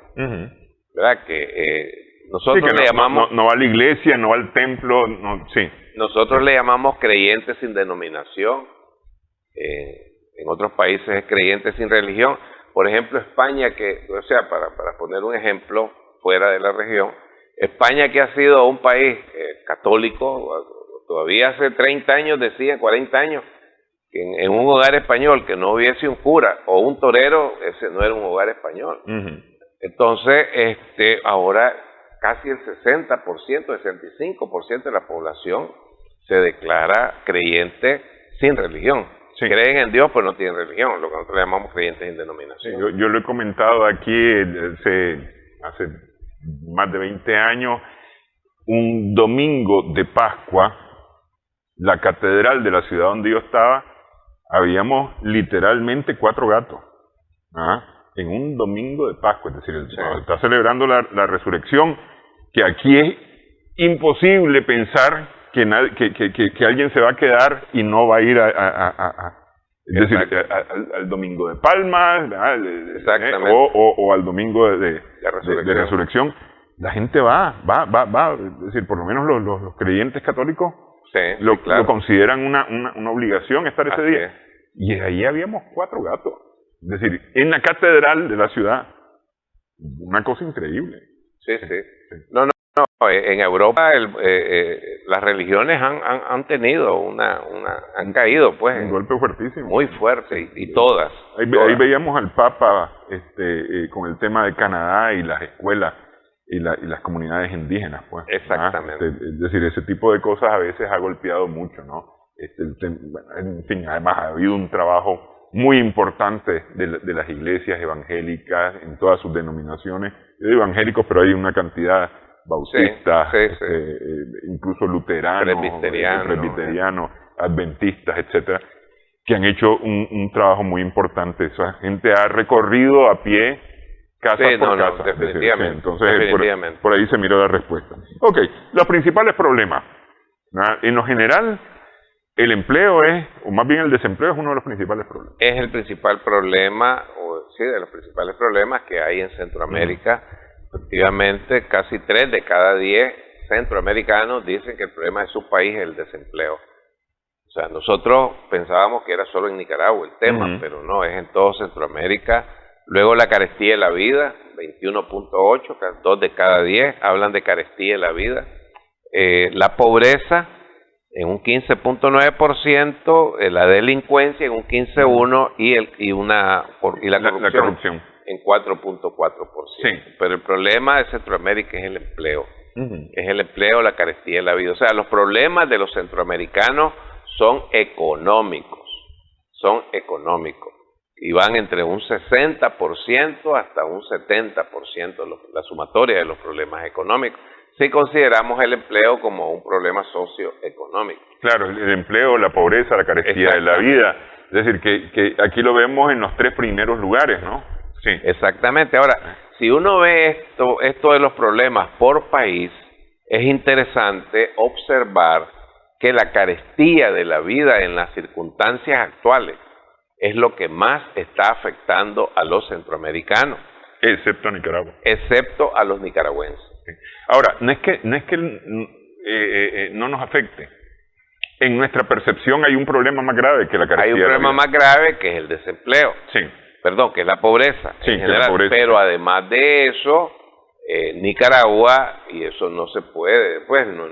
B: ¿Verdad? Que nosotros
A: sí, que
B: le llamamos...
A: No va a la iglesia, no va al templo, sí.
B: Nosotros le llamamos creyentes sin denominación. En otros países es creyentes sin religión. Por ejemplo, España, para poner un ejemplo fuera de la región, España, que ha sido un país católico, todavía hace 30 años, 40 años, que en un hogar español que no hubiese un cura o un torero, ese no era un hogar español. Entonces, ahora casi el 60%, 65% de la población se declara creyente sin religión. Sí. Creen en Dios, pero no tienen religión, lo que nosotros llamamos creyentes sin denominación.
A: Sí, yo lo he comentado aquí hace más de 20 años, un domingo de Pascua, la catedral de la ciudad donde yo estaba, habíamos literalmente 4 gatos, en un domingo de Pascua, es decir, está celebrando la resurrección, que aquí es imposible pensar que alguien se va a quedar y no va a ir es decir, al domingo de Palmas, o al domingo de resurrección. La gente va, es decir, por lo menos los creyentes católicos lo consideran una obligación estar ese día. Y ahí habíamos 4 gatos, es decir, en la catedral de la ciudad, una cosa increíble.
B: Sí. No, en Europa las religiones han tenido han caído, pues.
A: Un golpe fuertísimo.
B: Muy fuerte, y todas.
A: Ahí veíamos al Papa con el tema de Canadá y las escuelas y las comunidades indígenas, pues.
B: Exactamente.
A: Es decir, ese tipo de cosas a veces ha golpeado mucho, ¿no? En fin, además ha habido un trabajo muy importante de las iglesias evangélicas en todas sus denominaciones. Yo digo evangélicos, pero hay una cantidad bautistas, incluso luteranos, presbiterianos, adventistas, etcétera, que han hecho un trabajo muy importante. Esa gente ha recorrido a pie casa por casa.
B: Definitivamente.
A: Entonces, por ahí se miró la respuesta. Ok, los principales problemas. En lo general, el empleo o más bien el desempleo es uno de los principales problemas.
B: Es el principal problema, de los principales problemas que hay en Centroamérica. Efectivamente, casi 3 de cada 10 centroamericanos dicen que el problema de su país es el desempleo. O sea, nosotros pensábamos que era solo en Nicaragua el tema, pero no, es en todo Centroamérica. Luego la carestía de la vida, 21.8, 2 de cada 10 hablan de carestía de la vida. La pobreza en un 15.9%, la delincuencia en un 15.1% y la corrupción en 4.4%.
A: Sí.
B: Pero el problema de Centroamérica es el empleo. Es el empleo, la carestía de la vida. O sea, los problemas de los centroamericanos son económicos. Y van entre un 60% hasta un 70% la sumatoria de los problemas económicos. Si consideramos el empleo como un problema socioeconómico.
A: Claro, el empleo, la pobreza, la carestía de la vida. Es decir, que aquí lo vemos en los 3 primeros lugares, ¿no? Sí.
B: Exactamente. Ahora, si uno ve esto de los problemas por país, es interesante observar que la carestía de la vida en las circunstancias actuales es lo que más está afectando a los centroamericanos.
A: Excepto a Nicaragua.
B: Excepto a los nicaragüenses.
A: Ahora, no es que no nos afecte. En nuestra percepción hay un problema más grave que la carestía.
B: Hay un problema más grave que es el desempleo.
A: Sí.
B: Perdón, que es la pobreza
A: Sí,
B: en general.
A: la pobreza.
B: Pero además de eso, Nicaragua, y eso no se puede, pues no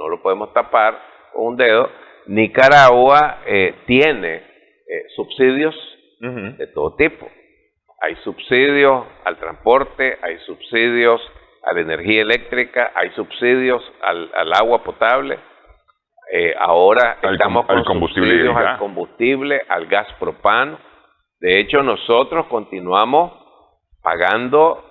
B: lo podemos tapar con un dedo, Nicaragua tiene subsidios de todo tipo. Hay subsidios al transporte, hay subsidios a la energía eléctrica, hay subsidios al agua potable. Ahora estamos con subsidios al combustible, al gas propano. De hecho, nosotros continuamos pagando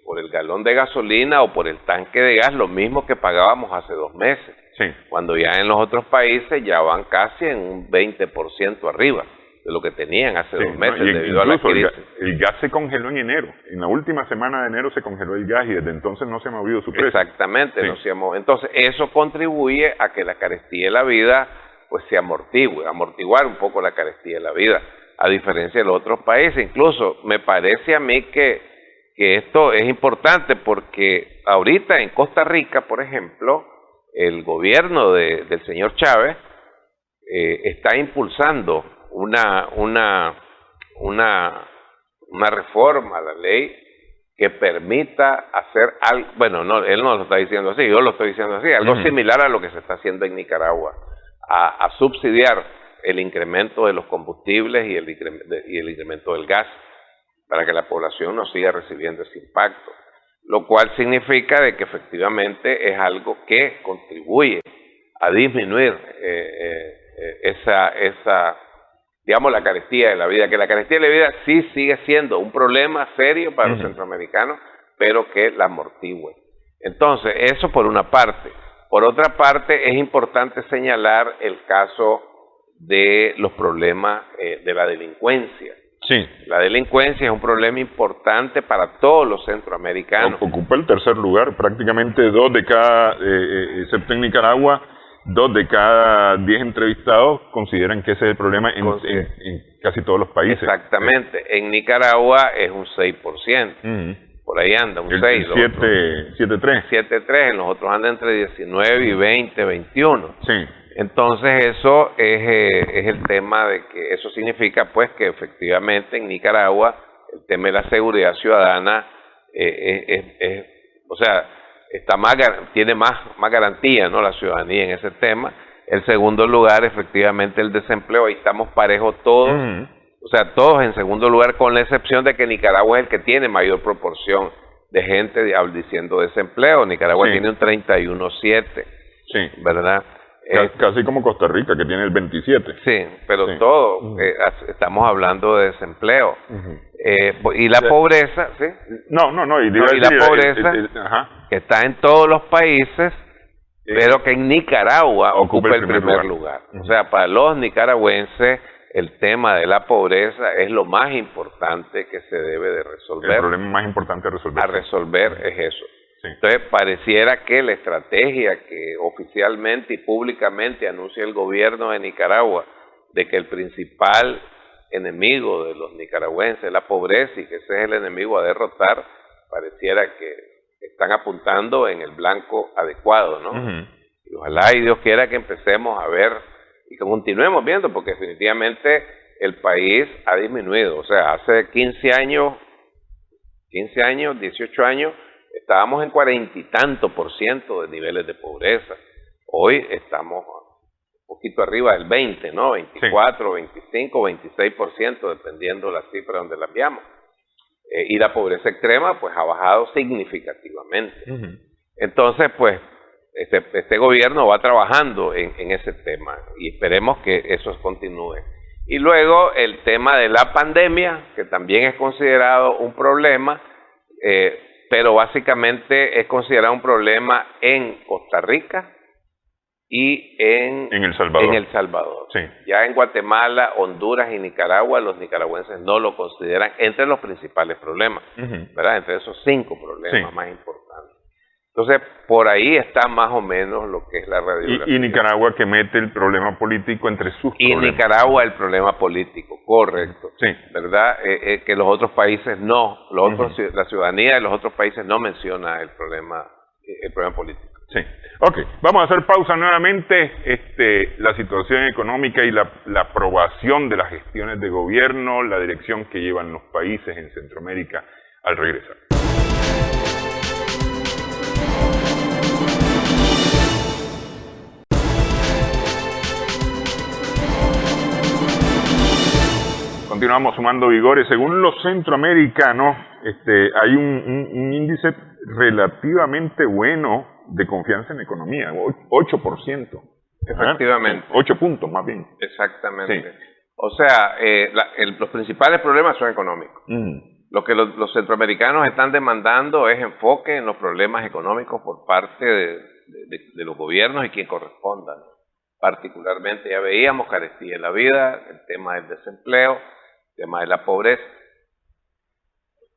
B: por el galón de gasolina o por el tanque de gas lo mismo que pagábamos hace 2 meses.
A: Sí.
B: Cuando ya en los otros países ya van casi en un 20% arriba de lo que tenían hace 2 meses,
A: ¿no?
B: debido a la crisis.
A: El gas se congeló en enero. En la última semana de enero se congeló el gas y desde entonces no se ha movido su precio.
B: Exactamente,
A: sí.
B: No se ha movido. Entonces, eso contribuye a que la carestía de la vida pues se amortigue, amortiguar un poco la carestía de la vida, a diferencia de los otros países. Incluso me parece a mí que esto es importante porque ahorita en Costa Rica, por ejemplo, el gobierno del señor Chávez está impulsando una reforma a la ley que permita hacer algo, bueno, no, él no lo está diciendo así, yo lo estoy diciendo así, algo similar a lo que se está haciendo en Nicaragua, a subsidiar el incremento de los combustibles y el incremento del gas, para que la población no siga recibiendo ese impacto, lo cual significa de que efectivamente es algo que contribuye a disminuir digamos, la carestía de la vida, que la carestía de la vida sí sigue siendo un problema serio para los centroamericanos, pero que la amortigue. Entonces, eso por una parte. Por otra parte, es importante señalar el caso de los problemas de la delincuencia.
A: Sí.
B: La delincuencia es un problema importante para todos los centroamericanos.
A: Ocupa el tercer lugar, prácticamente 2 de cada, excepto en Nicaragua, 2 de cada 10 entrevistados consideran que ese es el problema en casi todos los países.
B: Exactamente. En Nicaragua es un 6%. Por ahí anda, un 6.
A: 7.3.
B: 7.3, en los otros anda entre 19 y 20, 21.
A: Sí.
B: Entonces eso es el tema de que eso significa pues que efectivamente en Nicaragua el tema de la seguridad ciudadana o sea, tiene más garantía, ¿no?, la ciudadanía en ese tema. El segundo lugar, efectivamente, el desempleo, ahí estamos parejos todos, o sea, todos en segundo lugar, con la excepción de que Nicaragua es el que tiene mayor proporción de gente diciendo desempleo. Nicaragua tiene un 31.7, ¿verdad?
A: Casi como Costa Rica, que tiene el 27.
B: Sí, pero todo, estamos hablando de desempleo. Y la pobreza, ¿sí?
A: Y
B: la pobreza, que está en todos los países, pero que en Nicaragua ocupa el primer lugar. O sea, para los nicaragüenses, el tema de la pobreza es lo más importante que se debe de resolver.
A: El problema más importante a resolver
B: es eso. Sí. Entonces, pareciera que la estrategia que oficialmente y públicamente anuncia el gobierno de Nicaragua, de que el principal enemigo de los nicaragüenses es la pobreza y que ese es el enemigo a derrotar, pareciera que están apuntando en el blanco adecuado, ¿no? Y ojalá y Dios quiera que empecemos a ver y que continuemos viendo, porque definitivamente el país ha disminuido. O sea, hace 15 años, 18 años, estábamos en 40 y tanto % de niveles de pobreza. Hoy estamos un poquito arriba del 20, ¿no? 24, 25, 26%, dependiendo la cifra donde la veamos. Y la pobreza extrema, pues, ha bajado significativamente. Entonces, pues, este gobierno va trabajando en ese tema y esperemos que eso continúe. Y luego el tema de la pandemia, que también es considerado un problema, pero básicamente es considerado un problema en Costa Rica y en
A: El Salvador.
B: En El Salvador.
A: Sí.
B: Ya en Guatemala, Honduras y Nicaragua, los nicaragüenses no lo consideran entre los principales problemas, ¿verdad? Entre esos 5 problemas más importantes. Entonces, por ahí está más o menos lo que es la radiografía.
A: Y Nicaragua, que mete el problema político entre sus problemas.
B: Nicaragua el problema político, correcto.
A: Sí.
B: ¿Verdad? Que los otros países no, la ciudadanía de los otros países no menciona el problema político.
A: Sí. Ok, vamos a hacer pausa nuevamente. La situación económica y la aprobación de las gestiones de gobierno, la dirección que llevan los países en Centroamérica al regresar. Continuamos sumando vigores. Según los centroamericanos, hay un índice relativamente bueno de confianza en la economía, 8%.
B: Efectivamente.
A: 8 puntos más bien.
B: Exactamente.
A: Sí.
B: O sea, los principales problemas son económicos. Lo que los centroamericanos están demandando es enfoque en los problemas económicos por parte de los gobiernos y quien corresponda. Particularmente ya veíamos carestía en la vida, el tema del desempleo, el tema de la pobreza.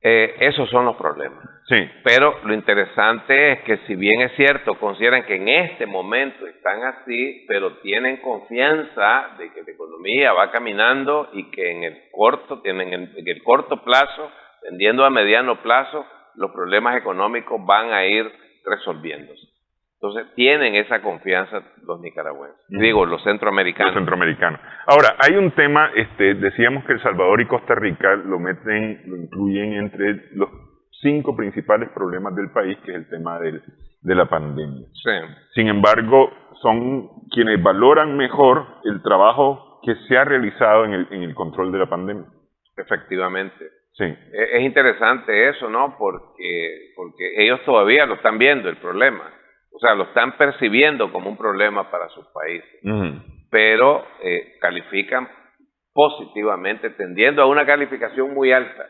B: Esos son los problemas.
A: Sí.
B: Pero lo interesante es que, si bien es cierto, consideran que en este momento están así, pero tienen confianza de que la economía va caminando y que en el corto plazo, tendiendo a mediano plazo, los problemas económicos van a ir resolviéndose. Entonces tienen esa confianza los nicaragüenses, digo, los centroamericanos.
A: Los centroamericanos. Ahora, hay un tema, decíamos que El Salvador y Costa Rica lo incluyen entre los 5 principales problemas del país, que es el tema de la pandemia.
B: Sí.
A: Sin embargo, son quienes valoran mejor el trabajo que se ha realizado en el control de la pandemia.
B: Efectivamente.
A: Sí.
B: Es interesante eso, ¿no? Porque ellos todavía lo están viendo, el problema. O sea, lo están percibiendo como un problema para sus países. Pero califican positivamente, tendiendo a una calificación muy alta.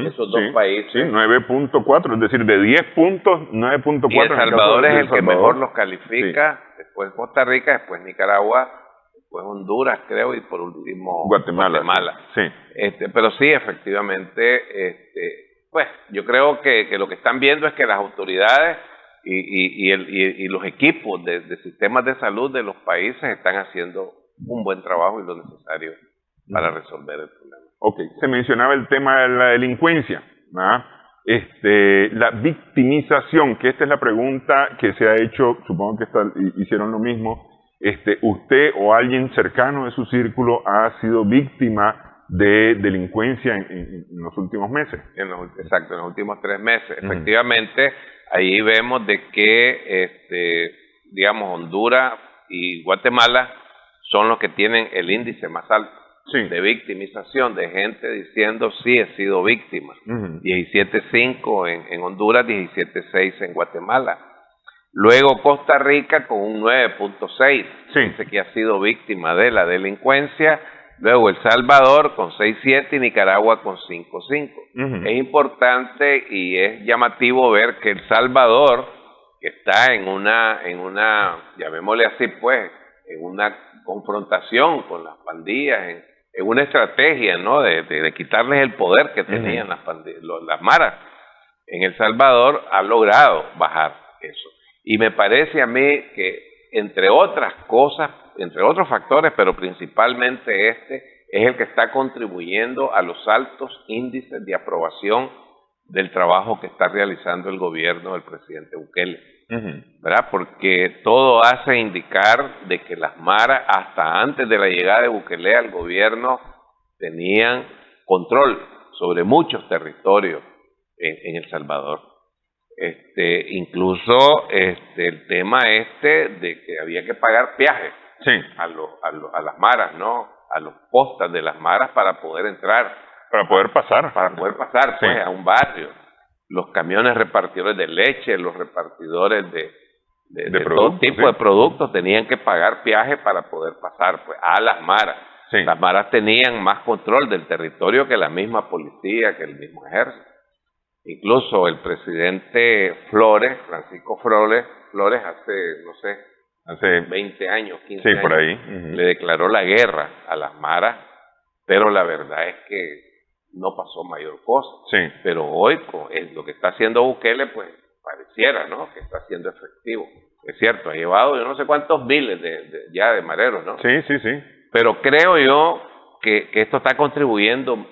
B: Esos dos países.
A: Sí, 9.4, es decir, de 10 puntos, 9.4.
B: Y El Salvador es el que mejor los califica, después Costa Rica, después Nicaragua, después Honduras, creo, y por último
A: Guatemala. Sí.
B: Pero sí, efectivamente, pues yo creo que lo que están viendo es que las autoridades y los equipos de sistemas de salud de los países están haciendo un buen trabajo y lo necesario para resolver el problema.
A: Ok, se mencionaba el tema de la delincuencia, ¿verdad? La victimización, que esta es la pregunta que se ha hecho, supongo que hicieron lo mismo. ¿Usted o alguien cercano de su círculo ha sido víctima de delincuencia en los últimos meses?
B: Exacto, en los últimos 3 meses. Efectivamente, ahí vemos de que, digamos, Honduras y Guatemala son los que tienen el índice más alto de victimización, de gente diciendo sí he sido víctima. 17.5 en Honduras, 17.6 en Guatemala. Luego Costa Rica con un 9.6, dice que ha sido víctima de la delincuencia. Luego El Salvador con 6.7 y Nicaragua con 5.5. Es importante y es llamativo ver que El Salvador, que está en una, llamémosle así pues, en una confrontación con las pandillas, en una estrategia, ¿no?, de quitarles el poder que tenían las maras. En El Salvador ha logrado bajar eso. Y me parece a mí que, entre otras cosas, entre otros factores, pero principalmente es el que está contribuyendo a los altos índices de aprobación del trabajo que está realizando el gobierno del presidente Bukele, ¿verdad? Porque todo hace indicar de que las maras, hasta antes de la llegada de Bukele al gobierno, tenían control sobre muchos territorios en El Salvador. Incluso el tema de que había que pagar peaje a las maras, ¿no? A los postas de las maras para poder entrar.
A: Para poder pasar.
B: Pues, a un barrio. Los camiones repartidores de leche, los repartidores de todo tipo de productos tenían que pagar peaje para poder pasar, pues, a las maras. Las maras tenían más control del territorio que la misma policía, que el mismo ejército. Incluso el presidente Francisco Flores, hace, no sé,
A: hace
B: 20 años, 15 años.
A: por ahí.
B: Le declaró la guerra a las maras, pero la verdad es que no pasó mayor cosa.
A: Sí.
B: Pero hoy, con lo que está haciendo Bukele, pues pareciera, ¿no?, que está siendo efectivo. Es cierto, ha llevado yo no sé cuántos miles ya de mareros, ¿no?
A: Sí.
B: Pero creo yo que esto está contribuyendo,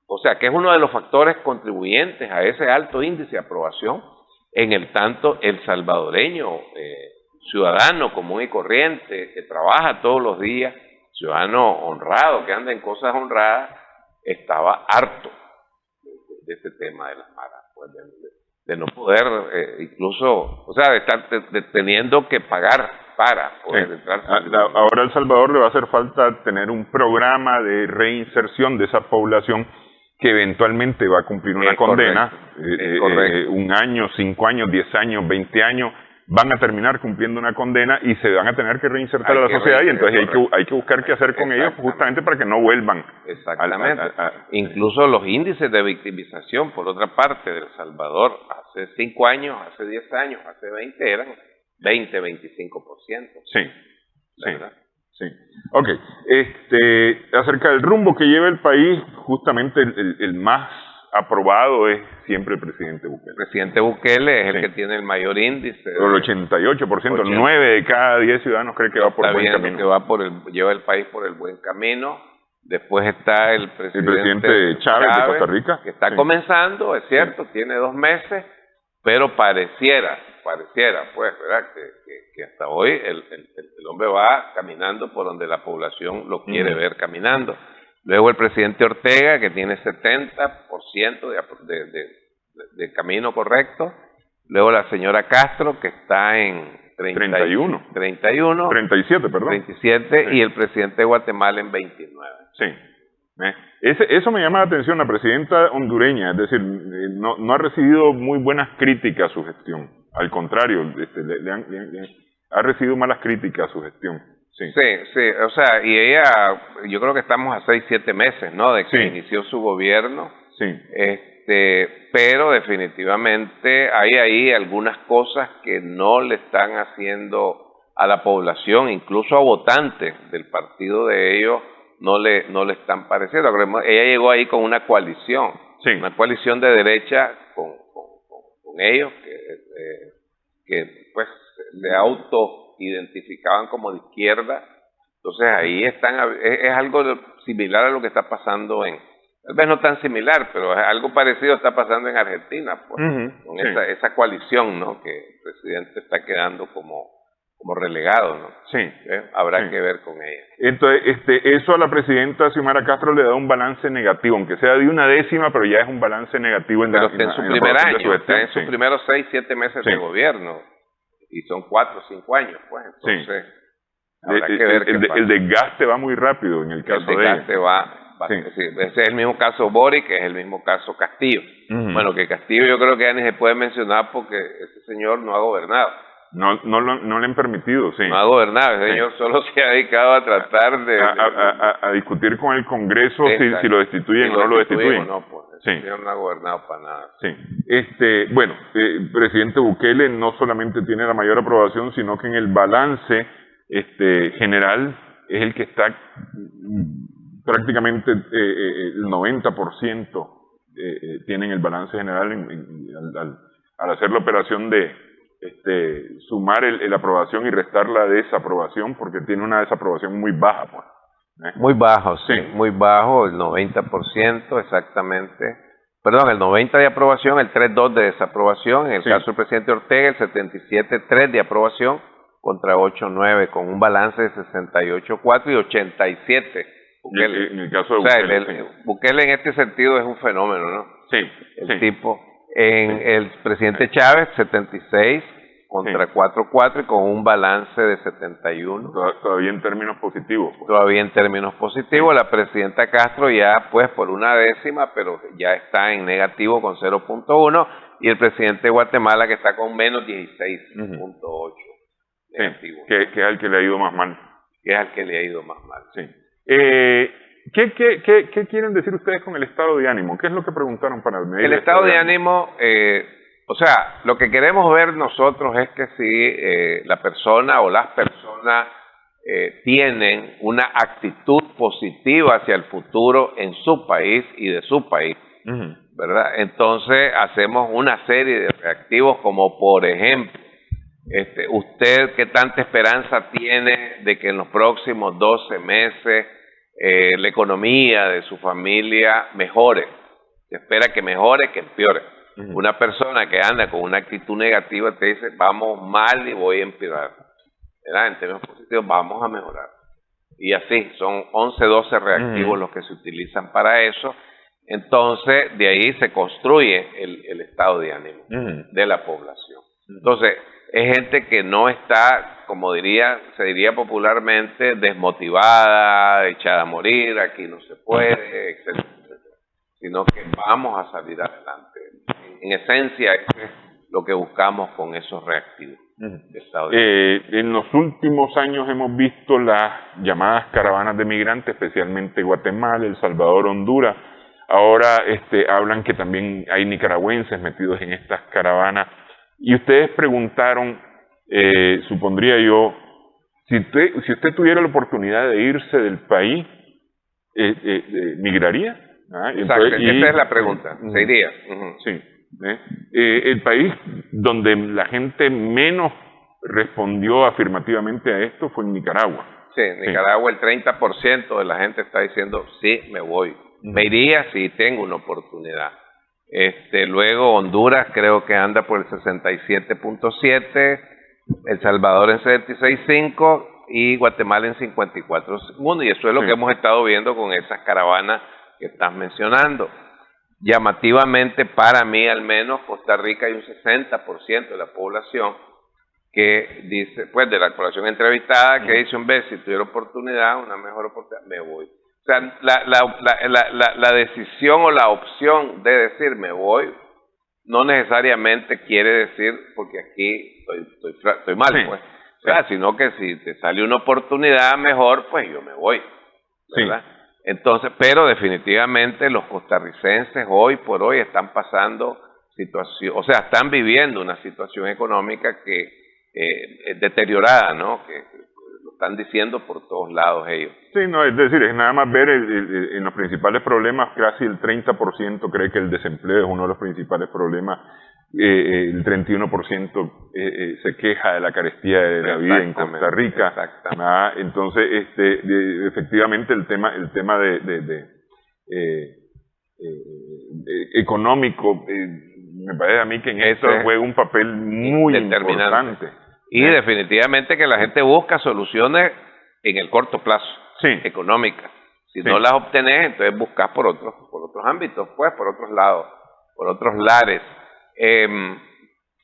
B: o sea, que es uno de los factores contribuyentes a ese alto índice de aprobación, en el tanto el salvadoreño, ciudadano común y corriente, que trabaja todos los días, ciudadano honrado, que anda en cosas honradas, estaba harto de este tema de las maras, pues, de no poder, incluso, o sea, de estar teniendo que pagar para poder entrar.
A: Ahora a El Salvador le va a hacer falta tener un programa de reinserción de esa población que eventualmente va a cumplir una condena, un año, 5 años, 10 años, 20 años, van a terminar cumpliendo una condena y se van a tener que reinsertar a la sociedad, y entonces hay que buscar qué hacer con ellos justamente para que no vuelvan.
B: Exactamente. Incluso los índices de victimización, por otra parte, de El Salvador, hace 5 años, hace 10 años, hace 20, eran 20, 25%.
A: Sí. Ok, acerca del rumbo que lleva el país, justamente el más aprobado es siempre el presidente Bukele.
B: El presidente Bukele es el que tiene el mayor índice.
A: El 88%, 9 de cada 10 ciudadanos cree que va por el buen camino.
B: Que lleva el país por el buen camino. Después está el
A: presidente Chávez de Costa Rica,
B: que está comenzando, es cierto, tiene 2 meses, pero pareciera, pues, ¿verdad?, que hasta hoy el hombre va caminando por donde la población lo quiere ver caminando. Luego el presidente Ortega, que tiene 70% de camino correcto. Luego la señora Castro, que está en
A: 37, perdón.
B: 37, y el presidente de Guatemala en 29.
A: Sí. Eso me llama la atención, la presidenta hondureña, es decir, no ha recibido muy buenas críticas a su gestión. Al contrario, ha recibido malas críticas a su gestión. Sí,
B: o sea, y ella, yo creo que estamos a 6, 7 meses, ¿no?, de que inició su gobierno.
A: Sí.
B: Pero definitivamente hay ahí algunas cosas que no le están haciendo a la población, incluso a votantes del partido de ellos, no le están pareciendo. Ella llegó ahí con una coalición, una coalición de derecha con ellos, que pues le autoidentificaban como de izquierda. Entonces ahí es algo similar a lo que está pasando tal vez no tan similar, pero algo parecido está pasando en Argentina, pues, con esa coalición, ¿no?, que el presidente está quedando como relegado, ¿no? Habrá que ver con ella.
A: Entonces, eso a la presidenta Xiomara Castro le da un balance negativo, aunque sea de 1/10, pero ya es un balance negativo
B: en su primer año, está en sus primeros 6, 7 meses de gobierno, y son 4 o 5 años, pues, entonces habrá que ver
A: el desgaste va muy rápido en el caso de ella.
B: El desgaste va. Ese es el mismo caso Boric, que es el mismo caso Castillo. Bueno, que Castillo yo creo que ya ni se puede mencionar porque ese señor no ha gobernado.
A: No le han permitido,
B: No ha gobernado, ese señor solo se ha dedicado a tratar
A: a discutir con el Congreso si lo destituyen o no lo destituyen.
B: No, pues, ese señor no ha gobernado para nada.
A: Bueno, el presidente Bukele no solamente tiene la mayor aprobación, sino que en el balance general es el que está prácticamente el 90% tienen el balance general al hacer la operación de sumar la aprobación y restar la desaprobación, porque tiene una desaprobación muy baja, pues.
B: Muy bajo, muy bajo, el 90% exactamente. Perdón, el 90% de aprobación, el 3.2% de desaprobación. En el caso del presidente Ortega, el 77.3% de aprobación contra 8.9%, con un balance de 68.4% y 87%. Bukele.
A: En el caso de Bukele,
B: Bukele en este sentido es un fenómeno, ¿no? El tipo. En el presidente Chávez, 76 contra 4.4 y con un balance de 71.
A: Todavía en términos positivos. Pues.
B: Todavía en términos positivos. La presidenta Castro ya pues por 1/10, pero ya está en negativo con 0.1. Y el presidente de Guatemala que está con menos 16.8. Negativo.
A: Que es al que le ha ido más mal. ¿Qué quieren decir ustedes con el estado de ánimo? ¿Qué es lo que preguntaron para medir
B: el estado de ánimo? O sea, lo que queremos ver nosotros es que si la persona o las personas tienen una actitud positiva hacia el futuro en su país y de su país, ¿verdad? Entonces hacemos una serie de reactivos como por ejemplo, ¿usted qué tanta esperanza tiene de que en los próximos 12 meses la economía de su familia mejore? Se espera que mejore, que empeore. Una persona que anda con una actitud negativa te dice, vamos mal y voy a empeorar. ¿Verdad? En términos positivos, vamos a mejorar. Y así, son 11, 12 reactivos los que se utilizan para eso. Entonces, de ahí se construye el estado de ánimo de la población. Entonces, es gente que no está, como se diría popularmente, desmotivada, echada a morir, aquí no se puede, etcétera, sino que vamos a salir adelante. En esencia, eso es lo que buscamos con esos reactivos.
A: En los últimos años hemos visto las llamadas caravanas de migrantes, especialmente Guatemala, El Salvador, Honduras. Ahora hablan que también hay nicaragüenses metidos en estas caravanas. Y ustedes preguntaron, supondría yo, si usted tuviera la oportunidad de irse del país, ¿migraría?
B: Exacto, esa es la pregunta. ¿Se iría?
A: Sí. El país donde la gente menos respondió afirmativamente a esto fue en Nicaragua.
B: Sí, en Nicaragua el 30% de la gente está diciendo, sí, me voy. Me iría si tengo una oportunidad. Luego Honduras creo que anda por el 67.7, El Salvador en 76.5 y Guatemala en 54.1, y eso es lo que hemos estado viendo con esas caravanas que estás mencionando. Llamativamente, para mí al menos, Costa Rica hay un 60% de la población que dice, pues de la población entrevistada, que dice, hombre, si tuviera oportunidad, una mejor oportunidad, me voy. O sea, la decisión o la opción de decir me voy, no necesariamente quiere decir porque aquí estoy mal, pues. O sea, sino que si te sale una oportunidad mejor, pues yo me voy, ¿verdad? Sí. Entonces, pero definitivamente los costarricenses hoy por hoy están pasando están viviendo una situación económica que es deteriorada, ¿no? Que lo están diciendo por todos lados ellos.
A: Sí, no, es decir, es nada más ver en los principales problemas, casi el 30% cree que el desempleo es uno de los principales problemas. El 31% se queja de la carestía de la vida en Costa Rica. Entonces, efectivamente el tema económico, me parece a mí que en esto juega un papel muy importante.
B: Y definitivamente que la gente busca soluciones en el corto plazo, económicas. Si no las obtenés, entonces buscas por otros ámbitos, pues, por otros lados, por otros lares.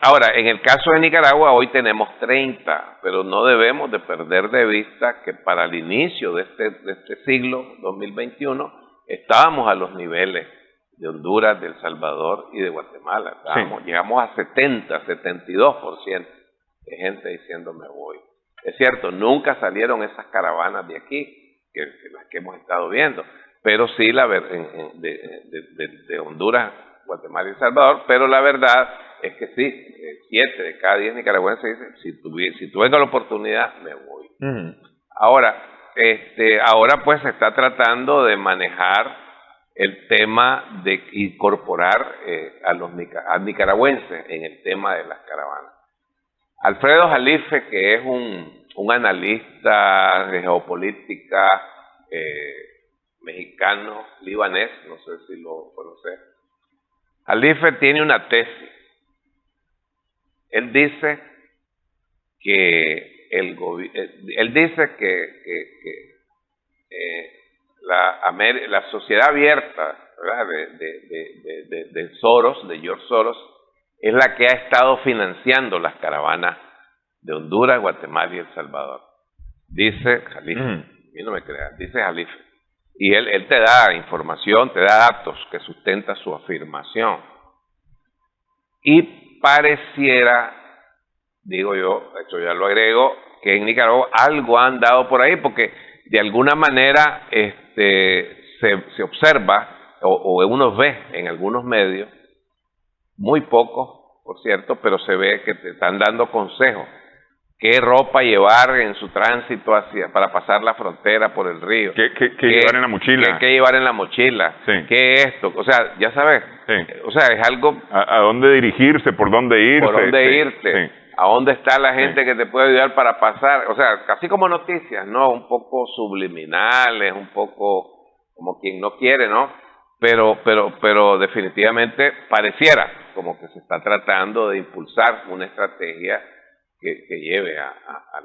B: Ahora, en el caso de Nicaragua, hoy tenemos 30, pero no debemos de perder de vista que para el inicio de este siglo, 2021, estábamos a los niveles de Honduras, de El Salvador y de Guatemala. Llegamos a 72% de gente diciendo me voy. Es cierto, nunca salieron esas caravanas de aquí, que las que hemos estado viendo, pero sí de Honduras, Guatemala y El Salvador, pero la verdad es que sí, 7 de cada 10 nicaragüenses dicen, si tuviera la oportunidad, me voy. Ahora pues se está tratando de manejar el tema de incorporar a nicaragüenses en el tema de las caravanas. Alfredo Jalife, que es un analista de geopolítica mexicano, libanés, no sé si lo conoces. Jalife tiene una tesis. Él dice que la sociedad abierta, ¿verdad? de Soros, de George Soros, es la que ha estado financiando las caravanas de Honduras, Guatemala y El Salvador. Dice Jalife, a mí no me creas, dice Jalife. Y él te da información, te da datos que sustenta su afirmación. Y pareciera, digo yo, esto ya lo agrego, que en Nicaragua algo han dado por ahí, porque de alguna manera se observa, o uno ve en algunos medios, muy pocos por cierto, pero se ve que te están dando consejos. ¿Qué ropa llevar en su tránsito para pasar la frontera por el río?
A: ¿Qué llevar en la mochila?
B: ¿Qué llevar en la mochila?
A: Sí.
B: ¿Qué esto? O sea, ya sabes.
A: Sí.
B: O sea, es algo...
A: ¿A dónde dirigirse? ¿Por dónde irse?
B: ¿Por dónde irte?
A: Sí.
B: ¿A dónde está la gente que te puede ayudar para pasar? O sea, casi como noticias, ¿no? Un poco subliminales, un poco como quien no quiere, ¿no? Pero definitivamente pareciera como que se está tratando de impulsar una estrategia que lleve a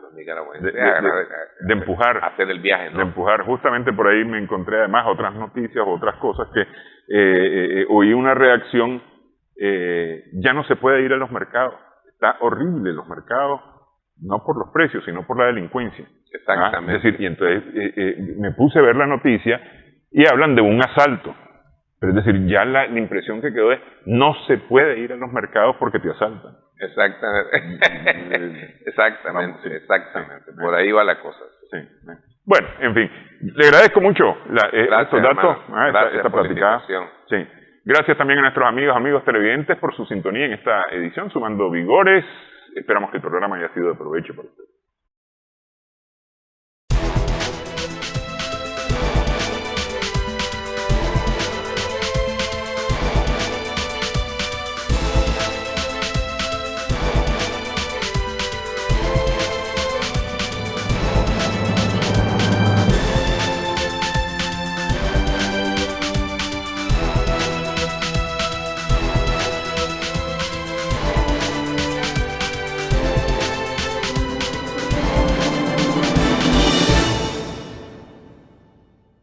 B: los nicaragüenses
A: de empujar,
B: a hacer el viaje, ¿no?
A: De empujar. Justamente por ahí me encontré además otras noticias, otras cosas que oí una reacción, ya no se puede ir a los mercados. Está horrible los mercados, no por los precios, sino por la delincuencia.
B: Exactamente.
A: Es decir, y entonces me puse a ver la noticia y hablan de un asalto. Pero es decir, ya la impresión que quedó es, no se puede ir a los mercados porque te asaltan.
B: Exactamente. Exactamente. Por ahí va la cosa.
A: Sí. Bueno, en fin, le agradezco mucho estos datos, esta platicada. Sí. Gracias también a nuestros amigos televidentes por su sintonía en esta edición, Sumando Vigores. Esperamos que el programa haya sido de provecho para ustedes.